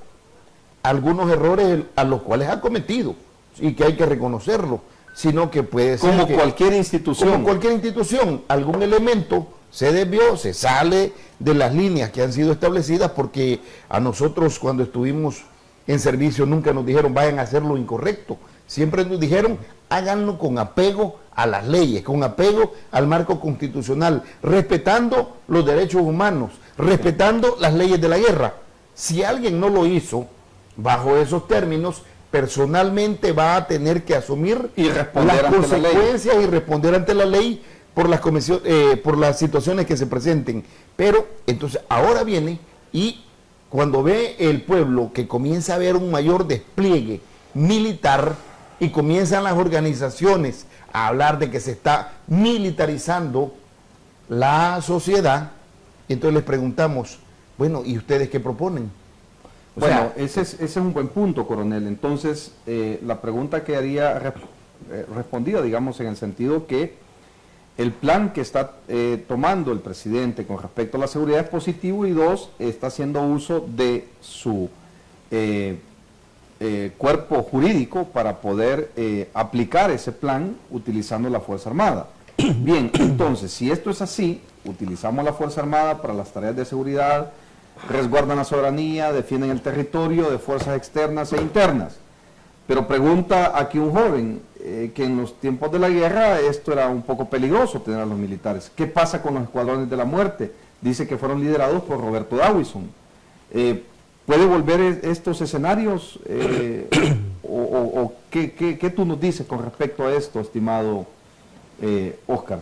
Speaker 4: algunos errores a los cuales ha cometido y que hay que reconocerlo, sino que puede ser
Speaker 2: Como
Speaker 4: que,
Speaker 2: cualquier institución.
Speaker 4: como cualquier institución, algún elemento se desvió, se sale de las líneas que han sido establecidas, porque a nosotros cuando estuvimos en servicio nunca nos dijeron vayan a hacer lo incorrecto, siempre nos dijeron háganlo con apego a las leyes, con apego al marco constitucional, respetando los derechos humanos, respetando las leyes de la guerra. Si alguien no lo hizo bajo esos términos, personalmente va a tener que asumir
Speaker 2: Y responder
Speaker 4: las
Speaker 2: ante la ley.
Speaker 4: consecuencias y responder ante la ley por por las situaciones que se presenten. Pero entonces ahora viene y cuando ve el pueblo que comienza a haber un mayor despliegue militar y comienzan las organizaciones a hablar de que se está militarizando la sociedad, entonces les preguntamos, bueno, ¿y ustedes qué proponen? O
Speaker 2: Bueno,
Speaker 4: sea,
Speaker 2: ese es un buen punto, coronel. Entonces, la pregunta quedaría respondida, digamos, en el sentido que el plan que está tomando el presidente con respecto a la seguridad es positivo, y dos, está haciendo uso de su cuerpo jurídico para poder aplicar ese plan utilizando la Fuerza Armada. Bien, entonces, si esto es así, utilizamos la Fuerza Armada para las tareas de seguridad, resguardan la soberanía, defienden el territorio de fuerzas externas e internas. Pero pregunta aquí un joven que en los tiempos de la guerra esto era un poco peligroso tener a los militares. ¿Qué pasa con los escuadrones de la muerte? Dice que fueron liderados por Roberto Dawison. ¿Puede volver estos escenarios? ¿O qué tú nos dices con respecto a esto, estimado Oscar?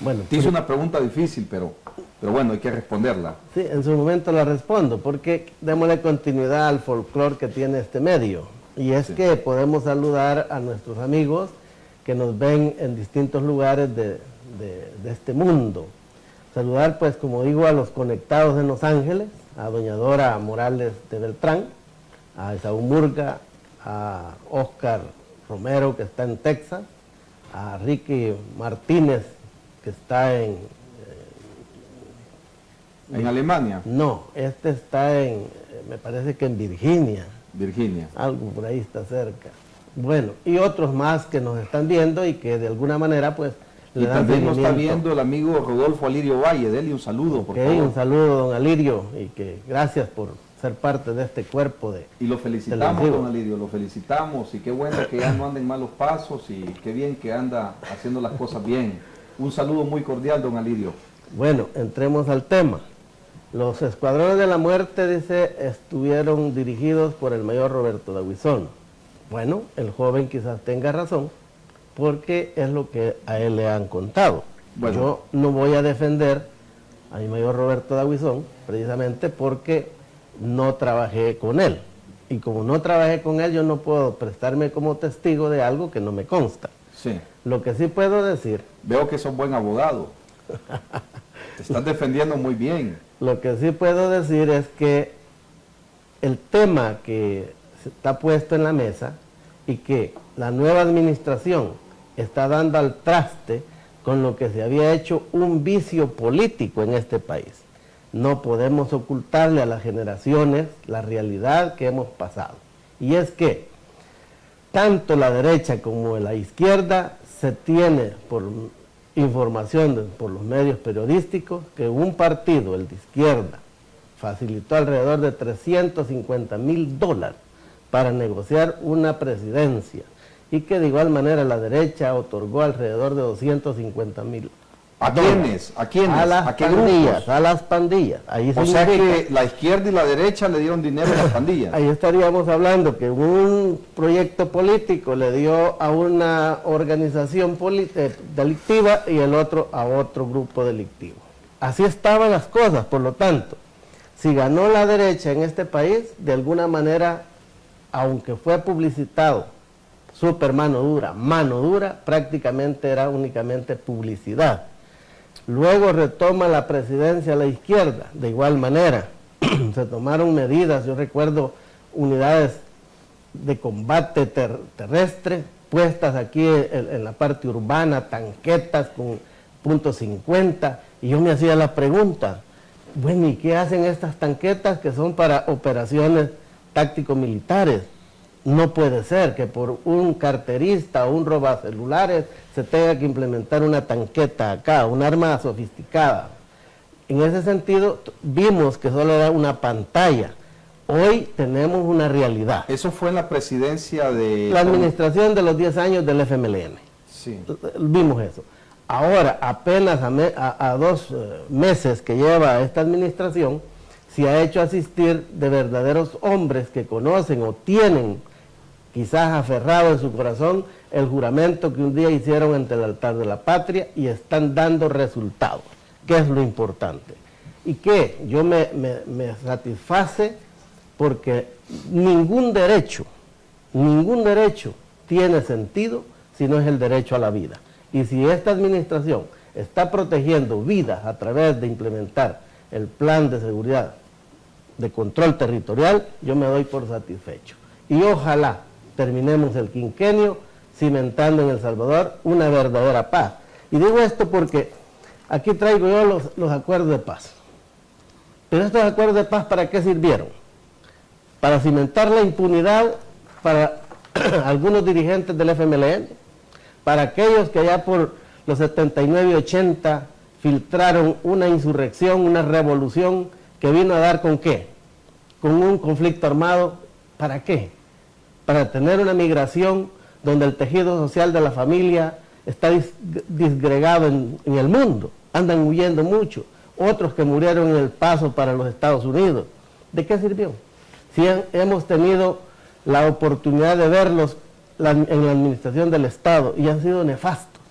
Speaker 3: Bueno,
Speaker 2: Te hice una pregunta difícil, pero bueno, hay que responderla.
Speaker 3: sí, en su momento la respondo, porque démosle continuidad al folclore que tiene este medio. Y es
Speaker 2: Sí.
Speaker 3: que podemos saludar a nuestros amigos que nos ven en distintos lugares de este mundo. Saludar, pues, como digo, a los conectados en Los Ángeles, a doña Dora Morales de Beltrán, a Esaú Murga, a Oscar Romero, que está en Texas, a Ricky Martínez, que está en...
Speaker 2: En Alemania,
Speaker 3: No, este está me parece que en Virginia,
Speaker 2: Virginia.
Speaker 3: algo por ahí está cerca. Bueno, y otros más que nos están viendo y que de alguna manera pues
Speaker 2: Y
Speaker 3: le dan
Speaker 2: también nos está
Speaker 3: seguimiento.
Speaker 2: viendo el amigo Rodolfo Alirio Valle. Dele un saludo, por
Speaker 3: Ok,
Speaker 2: favor.
Speaker 3: un saludo, don Alirio, y que gracias por ser parte de este cuerpo de...
Speaker 2: Y lo felicitamos,
Speaker 3: Televisivo.
Speaker 2: don Alirio, lo felicitamos. Y qué bueno que ya no anden malos pasos, y qué bien que anda haciendo las cosas bien. Un saludo muy cordial, don Alirio.
Speaker 3: Bueno, entremos al tema. Los escuadrones de la muerte, dice, estuvieron dirigidos por el mayor Roberto Daguizón. Bueno, el joven quizás tenga razón, porque es lo que a él le han contado.
Speaker 2: Bueno.
Speaker 3: Yo no voy a defender a mi mayor Roberto Daguizón, precisamente porque no trabajé con él. Y como no trabajé con él, yo no puedo prestarme como testigo de algo que no me consta.
Speaker 2: Sí.
Speaker 3: Lo que sí puedo decir,
Speaker 2: Veo que sos buen abogado. Te estás defendiendo muy bien.
Speaker 3: lo que sí puedo decir es que el tema que está puesto en la mesa y que la nueva administración está dando al traste con lo que se había hecho un vicio político en este país. No podemos ocultarle a las generaciones la realidad que hemos pasado. Y es que tanto la derecha como la izquierda se tiene por información por los medios periodísticos que un partido, el de izquierda, facilitó alrededor de $350,000 para negociar una presidencia y que de igual manera la derecha otorgó alrededor de $250,000.
Speaker 2: ¿A quiénes? ¿A quiénes?
Speaker 3: A las
Speaker 2: ¿A qué
Speaker 3: pandillas,
Speaker 2: grupos?
Speaker 3: a las pandillas. Ahí
Speaker 2: O sea
Speaker 3: significa-
Speaker 2: que la izquierda y la derecha le dieron dinero a las pandillas.
Speaker 3: Ahí estaríamos hablando que un proyecto político le dio a una organización delictiva y el otro a otro grupo delictivo. Así estaban las cosas, por lo tanto, si ganó la derecha en este país, de alguna manera, aunque fue publicitado, super mano dura, prácticamente era únicamente publicidad. Luego retoma la presidencia a la izquierda, de igual manera. Se tomaron medidas, yo recuerdo unidades de combate terrestre puestas aquí en la parte urbana, tanquetas con .50, y yo me hacía la pregunta, bueno, ¿y qué hacen estas tanquetas que son para operaciones táctico-militares? No puede ser que por un carterista o un robacelulares se tenga que implementar una tanqueta acá, un arma sofisticada. En ese sentido, vimos que solo era una pantalla. Hoy tenemos una realidad.
Speaker 2: Eso fue en la presidencia de...
Speaker 3: La administración de los 10 años del FMLN.
Speaker 2: Sí.
Speaker 3: Vimos eso. Ahora, apenas a 2 meses que lleva esta administración, se ha hecho asistir de verdaderos hombres que conocen o tienen quizás aferrado en su corazón el juramento que un día hicieron ante el altar de la patria y están dando resultados, que es lo importante. Y que yo me satisface porque ningún derecho tiene sentido si no es el derecho a la vida. Y si esta administración está protegiendo vidas a través de implementar el plan de seguridad de control territorial, yo me doy por satisfecho. Y ojalá terminemos el quinquenio cimentando en El Salvador una verdadera paz. Y digo esto porque aquí traigo yo los acuerdos de paz. Pero estos acuerdos de paz, ¿para qué sirvieron? Para cimentar la impunidad para algunos dirigentes del FMLN, para aquellos que allá por los 79 y 80 filtraron una insurrección, una revolución que vino a dar ¿con qué? Con un conflicto armado. ¿Para qué? Para tener una migración donde el tejido social de la familia está disgregado en el mundo, andan huyendo mucho, otros que murieron en el paso para los Estados Unidos. ¿De qué sirvió? Si hemos tenido la oportunidad de verlos en la administración del Estado y han sido nefastos.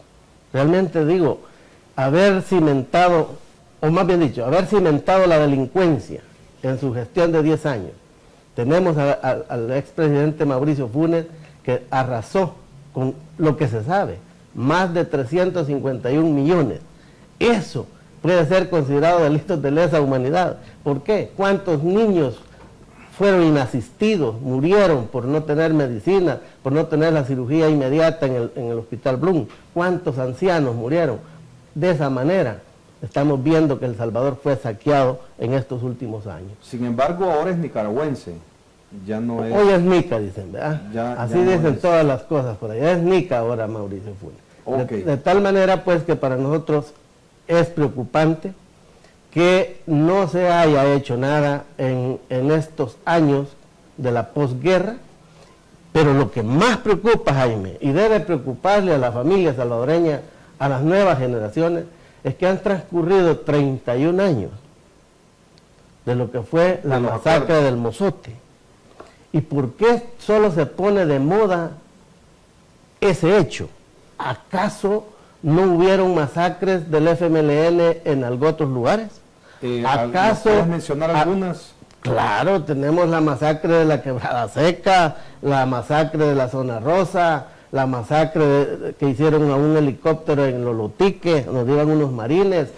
Speaker 3: Realmente digo, haber cimentado, o más bien dicho, haber cimentado la delincuencia en su gestión de 10 años. Tenemos al expresidente Mauricio Funes que arrasó con lo que se sabe, más de 351 millones. Eso puede ser considerado delitos de lesa humanidad. ¿Por qué? ¿Cuántos niños fueron inasistidos, murieron por no tener medicina, por no tener la cirugía inmediata en el Hospital Blum? ¿Cuántos ancianos murieron? De esa manera estamos viendo que El Salvador fue saqueado en estos últimos años.
Speaker 2: Sin embargo, ahora es nicaragüense. Ya no es...
Speaker 3: Hoy es Nica, dicen, ¿verdad? Así
Speaker 2: ya no
Speaker 3: dicen
Speaker 2: es.
Speaker 3: todas las cosas por allá. Es Nica ahora Mauricio Funes.
Speaker 2: Ok.
Speaker 3: De tal manera, pues, que para nosotros es preocupante que no se haya hecho nada en estos años de la posguerra, pero lo que más preocupa, Jaime, y debe preocuparle a la familia salvadoreña, a las nuevas generaciones, es que han transcurrido 31 años de lo que fue la masacre del Mozote. ¿Y por qué solo se pone de moda ese hecho? ¿Acaso no hubieron masacres del FMLN en otros lugares? ¿Acaso
Speaker 2: ¿puedes mencionar algunas?
Speaker 3: Claro, tenemos la masacre de la Quebrada Seca, la masacre de la Zona Rosa, la masacre que hicieron a un helicóptero en Lolotique, nos iban unos marines.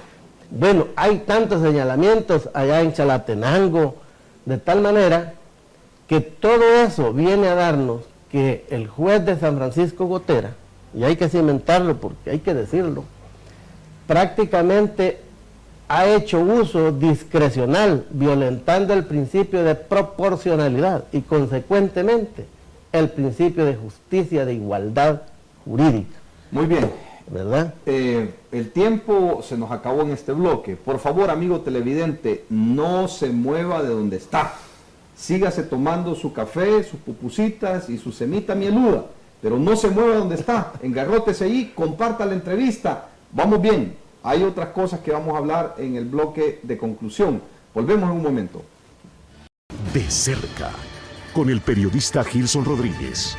Speaker 3: Bueno, hay tantos señalamientos allá en Chalatenango, de tal manera que todo eso viene a darnos que el juez de San Francisco Gotera, y hay que cimentarlo porque hay que decirlo, prácticamente ha hecho uso discrecional, violentando el principio de proporcionalidad y consecuentemente el principio de justicia, de igualdad jurídica.
Speaker 2: Muy bien.
Speaker 3: ¿Verdad?
Speaker 2: El tiempo se nos acabó en este bloque. Por favor, amigo televidente, no se mueva de donde está. Sígase tomando su café, sus pupusitas y su semita mieluda, pero no se mueva de donde está. Engarrótese ahí, comparta la entrevista. Vamos bien. Hay otras cosas que vamos a hablar en el bloque de conclusión. Volvemos en un momento.
Speaker 1: De cerca, con el periodista Gilson Rodríguez.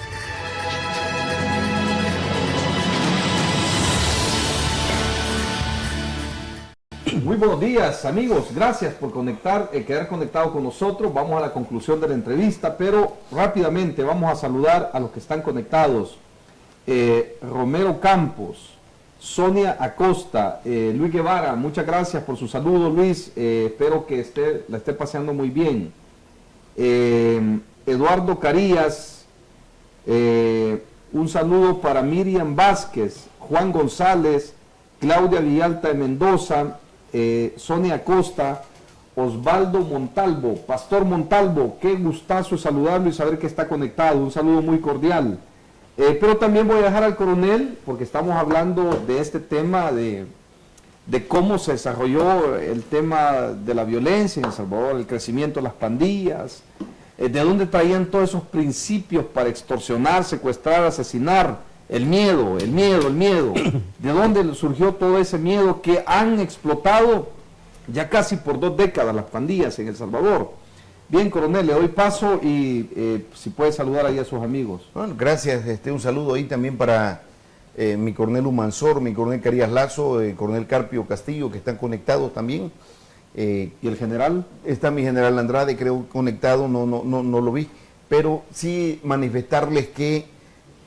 Speaker 2: Muy buenos días, amigos. Gracias por quedar conectados con nosotros. Vamos a la conclusión de la entrevista, pero rápidamente vamos a saludar a los que están conectados. Romero Campos, Sonia Acosta, Luis Guevara, muchas gracias por su saludo, Luis. Espero que la esté paseando muy bien. Eduardo Carías, un saludo para Miriam Vázquez, Juan González, Claudia Villalta de Mendoza, Sonia Acosta, Osvaldo Montalvo, Pastor Montalvo, qué gustazo saludarlo y saber que está conectado, un saludo muy cordial. Pero también voy a dejar al coronel, porque estamos hablando de este tema de cómo se desarrolló el tema de la violencia en El Salvador, el crecimiento de las pandillas, de dónde traían todos esos principios para extorsionar, secuestrar, asesinar, el miedo, de dónde surgió todo ese miedo que han explotado ya casi por 2 décadas las pandillas en El Salvador. Bien, coronel, le doy paso y si puede saludar ahí a sus amigos.
Speaker 4: Bueno, gracias. Un saludo ahí también para mi coronel Humansor, mi coronel Carías Lazo, coronel Carpio Castillo, que están conectados también.
Speaker 2: ¿Y el general?
Speaker 4: Está mi general Andrade, creo, conectado, no lo vi. Pero sí manifestarles que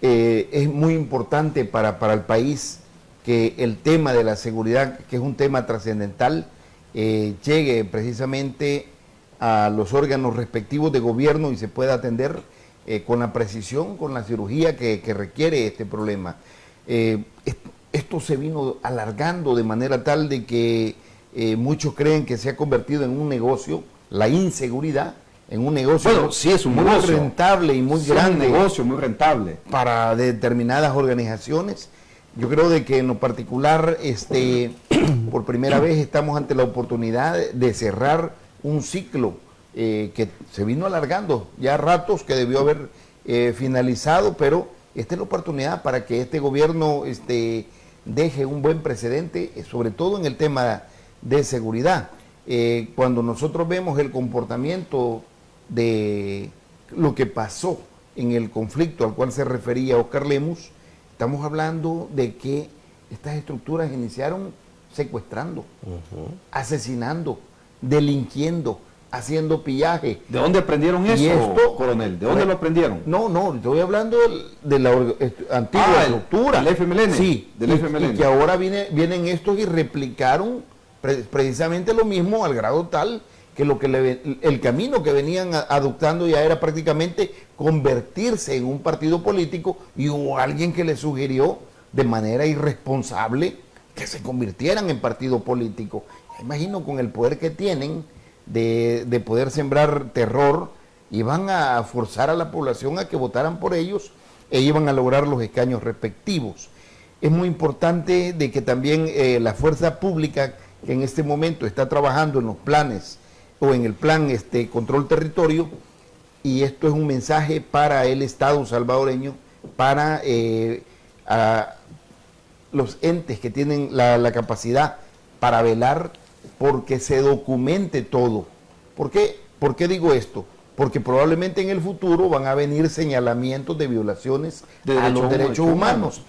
Speaker 4: es muy importante para el país que el tema de la seguridad, que es un tema trascendental, llegue precisamente a los órganos respectivos de gobierno y se pueda atender con la precisión, con la cirugía que requiere este problema. Esto se vino alargando de manera tal de que muchos creen que se ha convertido en un negocio, la inseguridad, en un negocio,
Speaker 2: bueno, sí, es un
Speaker 4: muy
Speaker 2: negocio
Speaker 4: rentable y muy grande.
Speaker 2: Es un negocio muy rentable
Speaker 4: Para determinadas organizaciones. Yo creo de que en lo particular, por primera vez estamos ante la oportunidad de cerrar un ciclo que se vino alargando ya ratos, que debió haber finalizado, pero esta es la oportunidad para que este gobierno deje un buen precedente, sobre todo en el tema de seguridad. Cuando nosotros vemos el comportamiento de lo que pasó en el conflicto al cual se refería Oscar Lemus, estamos hablando de que estas estructuras iniciaron secuestrando, asesinando, delinquiendo, haciendo pillaje.
Speaker 2: ¿De dónde aprendieron eso,
Speaker 4: esto,
Speaker 2: coronel? ¿De dónde lo aprendieron?
Speaker 4: No, estoy hablando de la antigua estructura.
Speaker 2: ¿Del FMLN?
Speaker 4: Sí,
Speaker 2: del FMLN.
Speaker 4: Y que ahora vienen estos y replicaron precisamente lo mismo al grado tal que el camino que venían adoptando ya era prácticamente convertirse en un partido político, y hubo alguien que le sugirió de manera irresponsable que se convirtieran en partido político. Imagino con el poder que tienen de poder sembrar terror, iban a forzar a la población a que votaran por ellos e iban a lograr los escaños respectivos. Es muy importante de que también la fuerza pública que en este momento está trabajando en los planes o en el plan control territorio, y esto es un mensaje para el Estado salvadoreño, para los entes que tienen la capacidad para velar porque se documente todo, ¿Por qué digo esto? Porque probablemente en el futuro van a venir señalamientos de violaciones a los derechos humanos.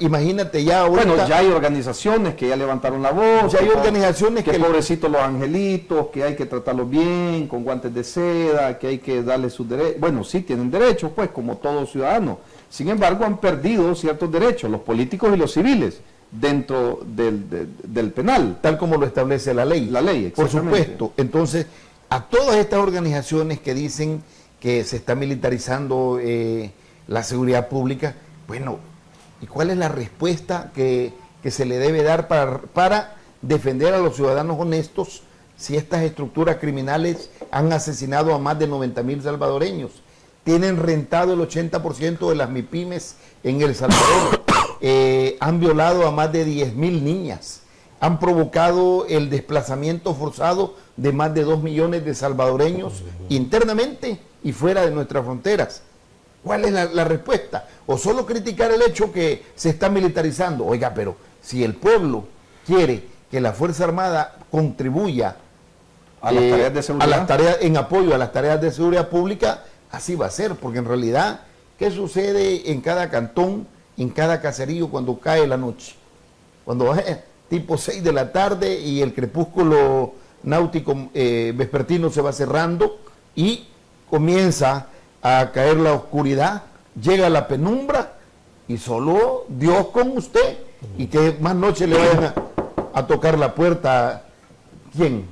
Speaker 4: Imagínate ya ahorita...
Speaker 2: Bueno, ya hay organizaciones que ya levantaron la voz.
Speaker 4: Ya hay organizaciones
Speaker 2: que pobrecitos los angelitos, que hay que tratarlos bien, con guantes de seda, que hay que darles sus derechos. Bueno, sí tienen derechos, pues, como todo ciudadano. Sin embargo, han perdido ciertos derechos, los políticos y los civiles, dentro del penal.
Speaker 4: Tal como lo establece la ley.
Speaker 2: La ley,
Speaker 4: por
Speaker 2: exactamente.
Speaker 4: supuesto. Entonces, a todas estas organizaciones que dicen que se está militarizando la seguridad pública, bueno, ¿y cuál es la respuesta que se le debe dar para defender a los ciudadanos honestos si estas estructuras criminales han asesinado a más de 90,000 salvadoreños? Tienen rentado el 80% de las MIPYMES en El Salvador, han violado a más de 10,000 niñas, han provocado el desplazamiento forzado de más de 2 millones de salvadoreños internamente y fuera de nuestras fronteras. ¿Cuál es la respuesta? O solo criticar el hecho que se está militarizando. Oiga, pero si el pueblo quiere que la Fuerza Armada contribuya
Speaker 2: a las tareas de seguridad,
Speaker 4: en apoyo a las tareas de seguridad pública, así va a ser, porque en realidad, ¿qué sucede en cada cantón, en cada caserío cuando cae la noche? Cuando va tipo 6 de la tarde y el crepúsculo náutico vespertino se va cerrando y comienza a caer la oscuridad, llega la penumbra y solo Dios con usted, y que más noche le vayan a tocar la puerta, ¿quién?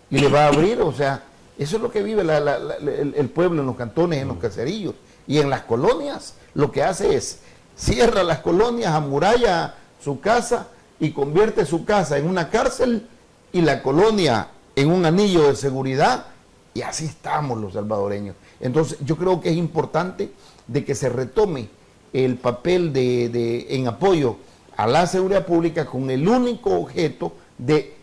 Speaker 4: Y le va a abrir. O sea, eso es lo que vive el pueblo en los cantones, en los caseríos y en las colonias. Lo que hace es cierra las colonias, amuralla su casa y convierte su casa en una cárcel y la colonia en un anillo de seguridad, y así estamos los salvadoreños. Entonces yo creo que es importante de que se retome el papel en apoyo a la seguridad pública con el único objeto de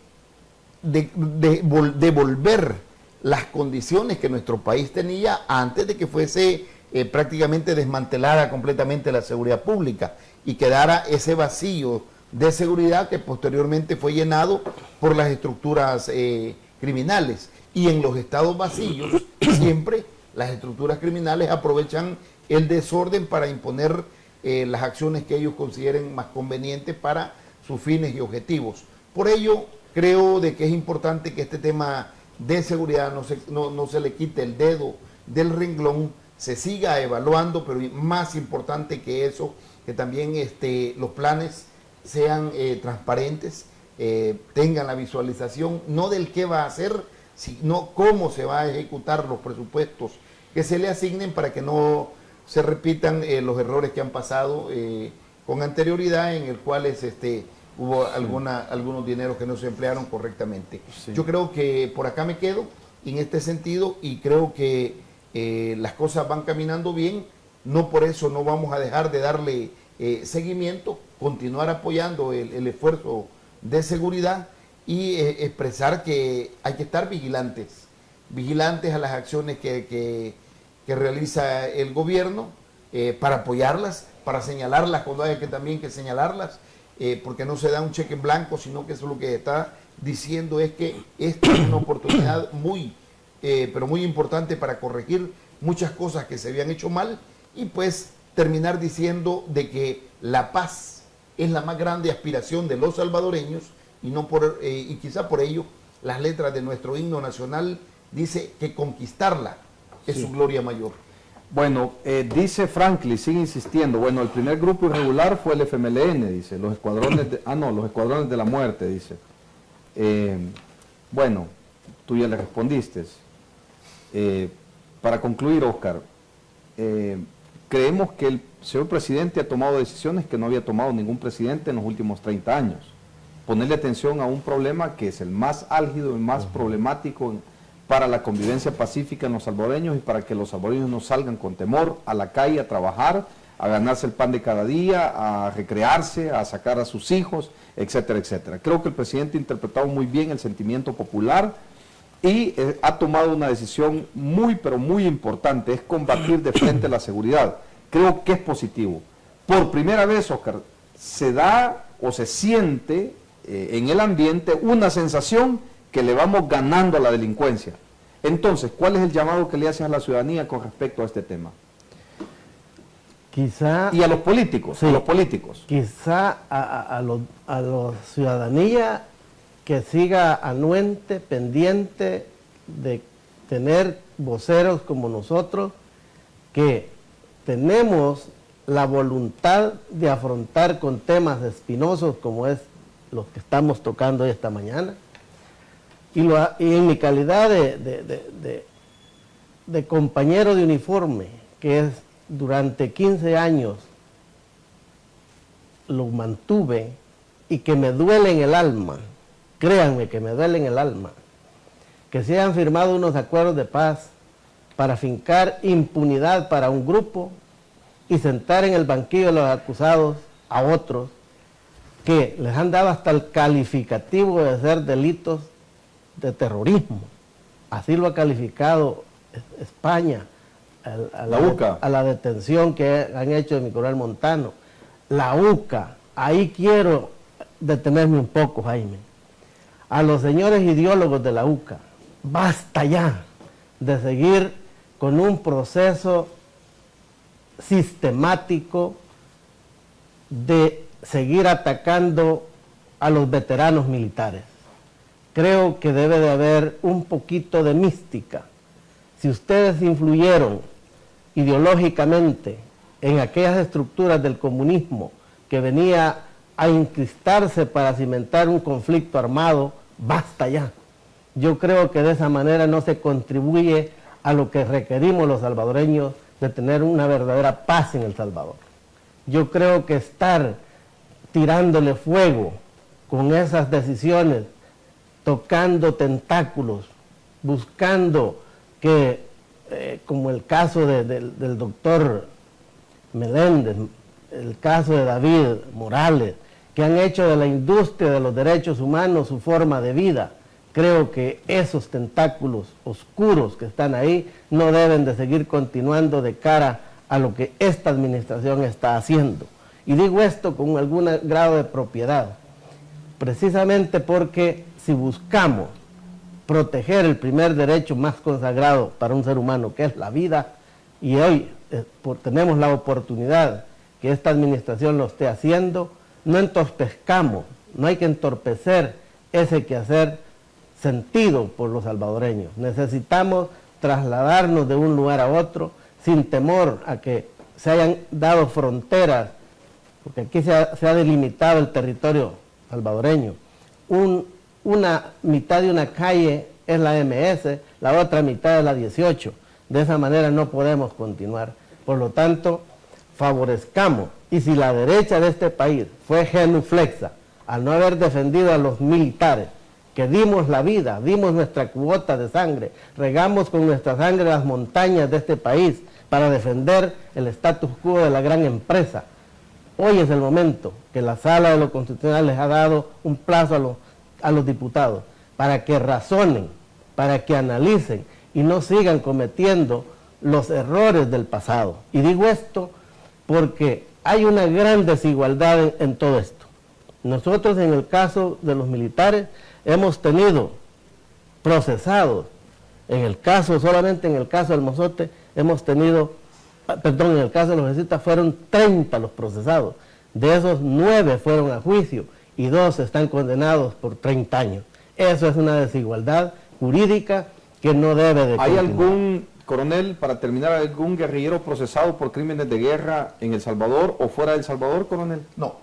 Speaker 4: devolver las condiciones que nuestro país tenía antes de que fuese prácticamente desmantelada completamente la seguridad pública y quedara ese vacío de seguridad que posteriormente fue llenado por las estructuras criminales. Y en los estados vacíos siempre las estructuras criminales aprovechan el desorden para imponer las acciones que ellos consideren más convenientes para sus fines y objetivos. Por ello, creo de que es importante que este tema de seguridad no se le quite el dedo del renglón, se siga evaluando, pero más importante que eso, que también los planes sean transparentes, tengan la visualización, no del qué va a hacer, sino cómo se va a ejecutar los presupuestos que se le asignen para que no se repitan los errores que han pasado con anterioridad, en el cual hubo algunos dineros que no se emplearon correctamente. Sí. Yo creo que por acá me quedo en este sentido y creo que las cosas van caminando bien. No por eso no vamos a dejar de darle seguimiento, continuar apoyando el esfuerzo de seguridad y expresar que hay que estar vigilantes a las acciones que realiza el gobierno, para apoyarlas, para señalarlas cuando haya también que señalarlas, porque no se da un cheque en blanco, sino que eso lo que está diciendo es que esta es una oportunidad pero muy importante para corregir muchas cosas que se habían hecho mal y pues terminar diciendo de que la paz es la más grande aspiración de los salvadoreños y quizá por ello las letras de nuestro himno nacional dice que conquistarla es su gloria mayor.
Speaker 2: Bueno, dice Franklin, sigue insistiendo, bueno, el primer grupo irregular fue el FMLN, dice, los escuadrones de la muerte, dice. Bueno, tú ya le respondiste. Para concluir, Oscar, creemos que el señor presidente ha tomado decisiones que no había tomado ningún presidente en los últimos 30 años. Ponerle atención a un problema que es el más álgido y más problemático para la convivencia pacífica en los salvadoreños y para que los salvadoreños no salgan con temor a la calle a trabajar, a ganarse el pan de cada día, a recrearse, a sacar a sus hijos, etcétera, etcétera. Creo que el presidente ha interpretado muy bien el sentimiento popular y ha tomado una decisión muy, pero muy importante, es combatir de frente la seguridad. Creo que es positivo. Por primera vez, Oscar, se da o se siente en el ambiente una sensación que le vamos ganando a la delincuencia. Entonces, ¿cuál es el llamado que le haces a la ciudadanía con respecto a este tema?
Speaker 3: Quizá...
Speaker 2: Y a los políticos,
Speaker 3: Sí.
Speaker 2: a los políticos.
Speaker 3: Quizá a la ciudadanía que siga anuente, pendiente de tener voceros como nosotros, que tenemos la voluntad de afrontar con temas espinosos como es los que estamos tocando esta mañana, y en mi calidad de compañero de uniforme, que es durante 15 años lo mantuve y que me duele en el alma, créanme que me duele en el alma, que se hayan firmado unos acuerdos de paz para fincar impunidad para un grupo y sentar en el banquillo de los acusados a otros que les han dado hasta el calificativo de ser delitos de terrorismo. Así lo ha calificado España
Speaker 2: La UCA.
Speaker 3: a la detención que han hecho de mi coronel Montano. La UCA, ahí quiero detenerme un poco, Jaime. A los señores ideólogos de la UCA, basta ya de seguir con un proceso sistemático de seguir atacando a los veteranos militares. Creo que debe de haber un poquito de mística. Si ustedes influyeron ideológicamente en aquellas estructuras del comunismo que venía a enquistarse para cimentar un conflicto armado, basta ya. Yo creo que de esa manera no se contribuye a lo que requerimos los salvadoreños de tener una verdadera paz en El Salvador. Yo creo que estar tirándole fuego con esas decisiones, tocando tentáculos, buscando que, como el caso del doctor Meléndez, el caso de David Morales, que han hecho de la industria de los derechos humanos su forma de vida, creo que esos tentáculos oscuros que están ahí no deben de seguir continuando de cara a lo que esta administración está haciendo. Y digo esto con algún grado de propiedad, precisamente porque si buscamos proteger el primer derecho más consagrado para un ser humano, que es la vida, y hoy tenemos la oportunidad que esta administración lo esté haciendo, no entorpezcamos, no hay que entorpecer ese quehacer sentido por los salvadoreños. Necesitamos trasladarnos de un lugar a otro sin temor a que se hayan dado fronteras, porque aquí se ha delimitado el territorio salvadoreño. Una mitad de una calle es la MS, la otra mitad es la 18. De esa manera no podemos continuar. Por lo tanto, favorezcamos. Y si la derecha de este país fue genuflexa al no haber defendido a los militares, que dimos la vida, dimos nuestra cuota de sangre, regamos con nuestra sangre las montañas de este país para defender el status quo de la gran empresa. Hoy es el momento que la Sala de lo Constitucional les ha dado un plazo a los diputados para que razonen, para que analicen y no sigan cometiendo los errores del pasado. Y digo esto porque hay una gran desigualdad en todo esto. Nosotros en el caso de los militares hemos tenido procesados, solamente en el caso del Mozote hemos tenido, en el caso de los jesuitas fueron 30 los procesados, de esos 9 fueron a juicio y 2 están condenados por 30 años. Eso es una desigualdad jurídica que no debe de
Speaker 2: ¿Hay
Speaker 3: continuar.
Speaker 2: algún, coronel, para terminar, algún guerrillero procesado por crímenes de guerra en El Salvador o fuera de El Salvador, coronel?
Speaker 4: No,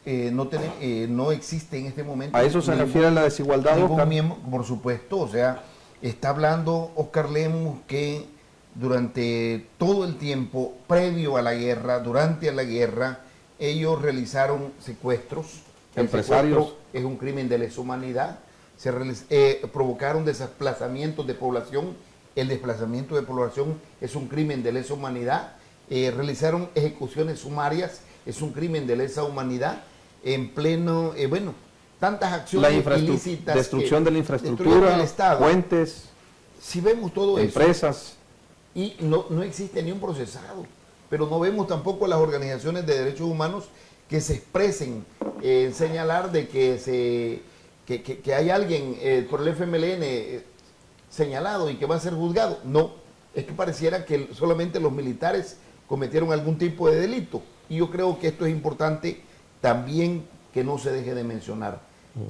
Speaker 4: no existe en este momento.
Speaker 2: ¿A eso se refiere la desigualdad,
Speaker 4: ningún
Speaker 2: Oscar?
Speaker 4: miembro, por supuesto, o sea, está hablando Oscar Lemus que durante todo el tiempo previo a la guerra, durante la guerra, ellos realizaron secuestros.
Speaker 2: Empresarios.
Speaker 4: El secuestro es un crimen de lesa humanidad. Provocaron desplazamientos de población. El desplazamiento de población es un crimen de lesa humanidad. Realizaron ejecuciones sumarias, es un crimen de lesa humanidad. En pleno, tantas acciones ilícitas.
Speaker 2: Destrucción de la infraestructura,
Speaker 4: el Estado.
Speaker 2: puentes,
Speaker 4: Si vemos todo
Speaker 2: empresas.
Speaker 4: y no existe ni un procesado, pero no vemos tampoco las organizaciones de derechos humanos que se expresen en señalar de que hay alguien por el FMLN señalado y que va a ser juzgado. No, es que pareciera que solamente los militares cometieron algún tipo de delito. Y yo creo que esto es importante también que no se deje de mencionar.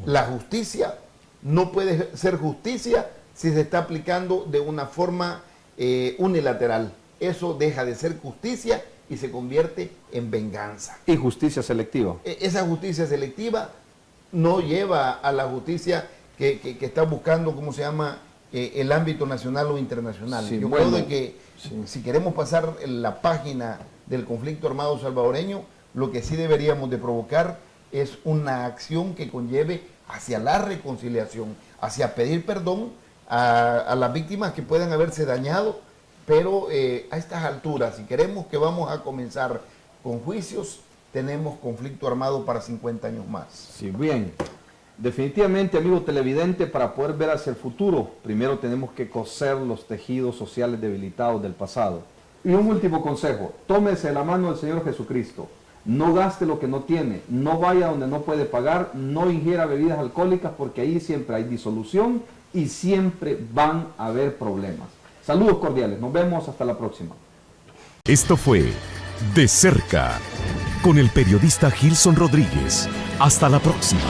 Speaker 4: La justicia no puede ser justicia si se está aplicando de una forma unilateral. Eso deja de ser justicia y se convierte en venganza.
Speaker 2: Y justicia selectiva.
Speaker 4: Esa justicia selectiva no lleva a la justicia que está buscando, ¿cómo se llama?, el ámbito nacional o internacional.
Speaker 2: Sí,
Speaker 4: yo
Speaker 2: bueno,
Speaker 4: creo de que si queremos pasar la página del conflicto armado salvadoreño, lo que sí deberíamos de provocar es una acción que conlleve hacia la reconciliación, hacia pedir perdón a las víctimas que puedan haberse dañado, pero a estas alturas, si queremos que vamos a comenzar con juicios, tenemos conflicto armado para 50 años más.
Speaker 2: Sí, bien. Definitivamente, amigo televidente, para poder ver hacia el futuro, primero tenemos que coser los tejidos sociales debilitados del pasado. Y un último consejo, tómese la mano del Señor Jesucristo. No gaste lo que no tiene, no vaya donde no puede pagar, no ingiera bebidas alcohólicas porque ahí siempre hay disolución y siempre van a haber problemas. Saludos cordiales, nos vemos hasta la próxima.
Speaker 1: Esto fue De Cerca, con el periodista Gilson Rodríguez. Hasta la próxima.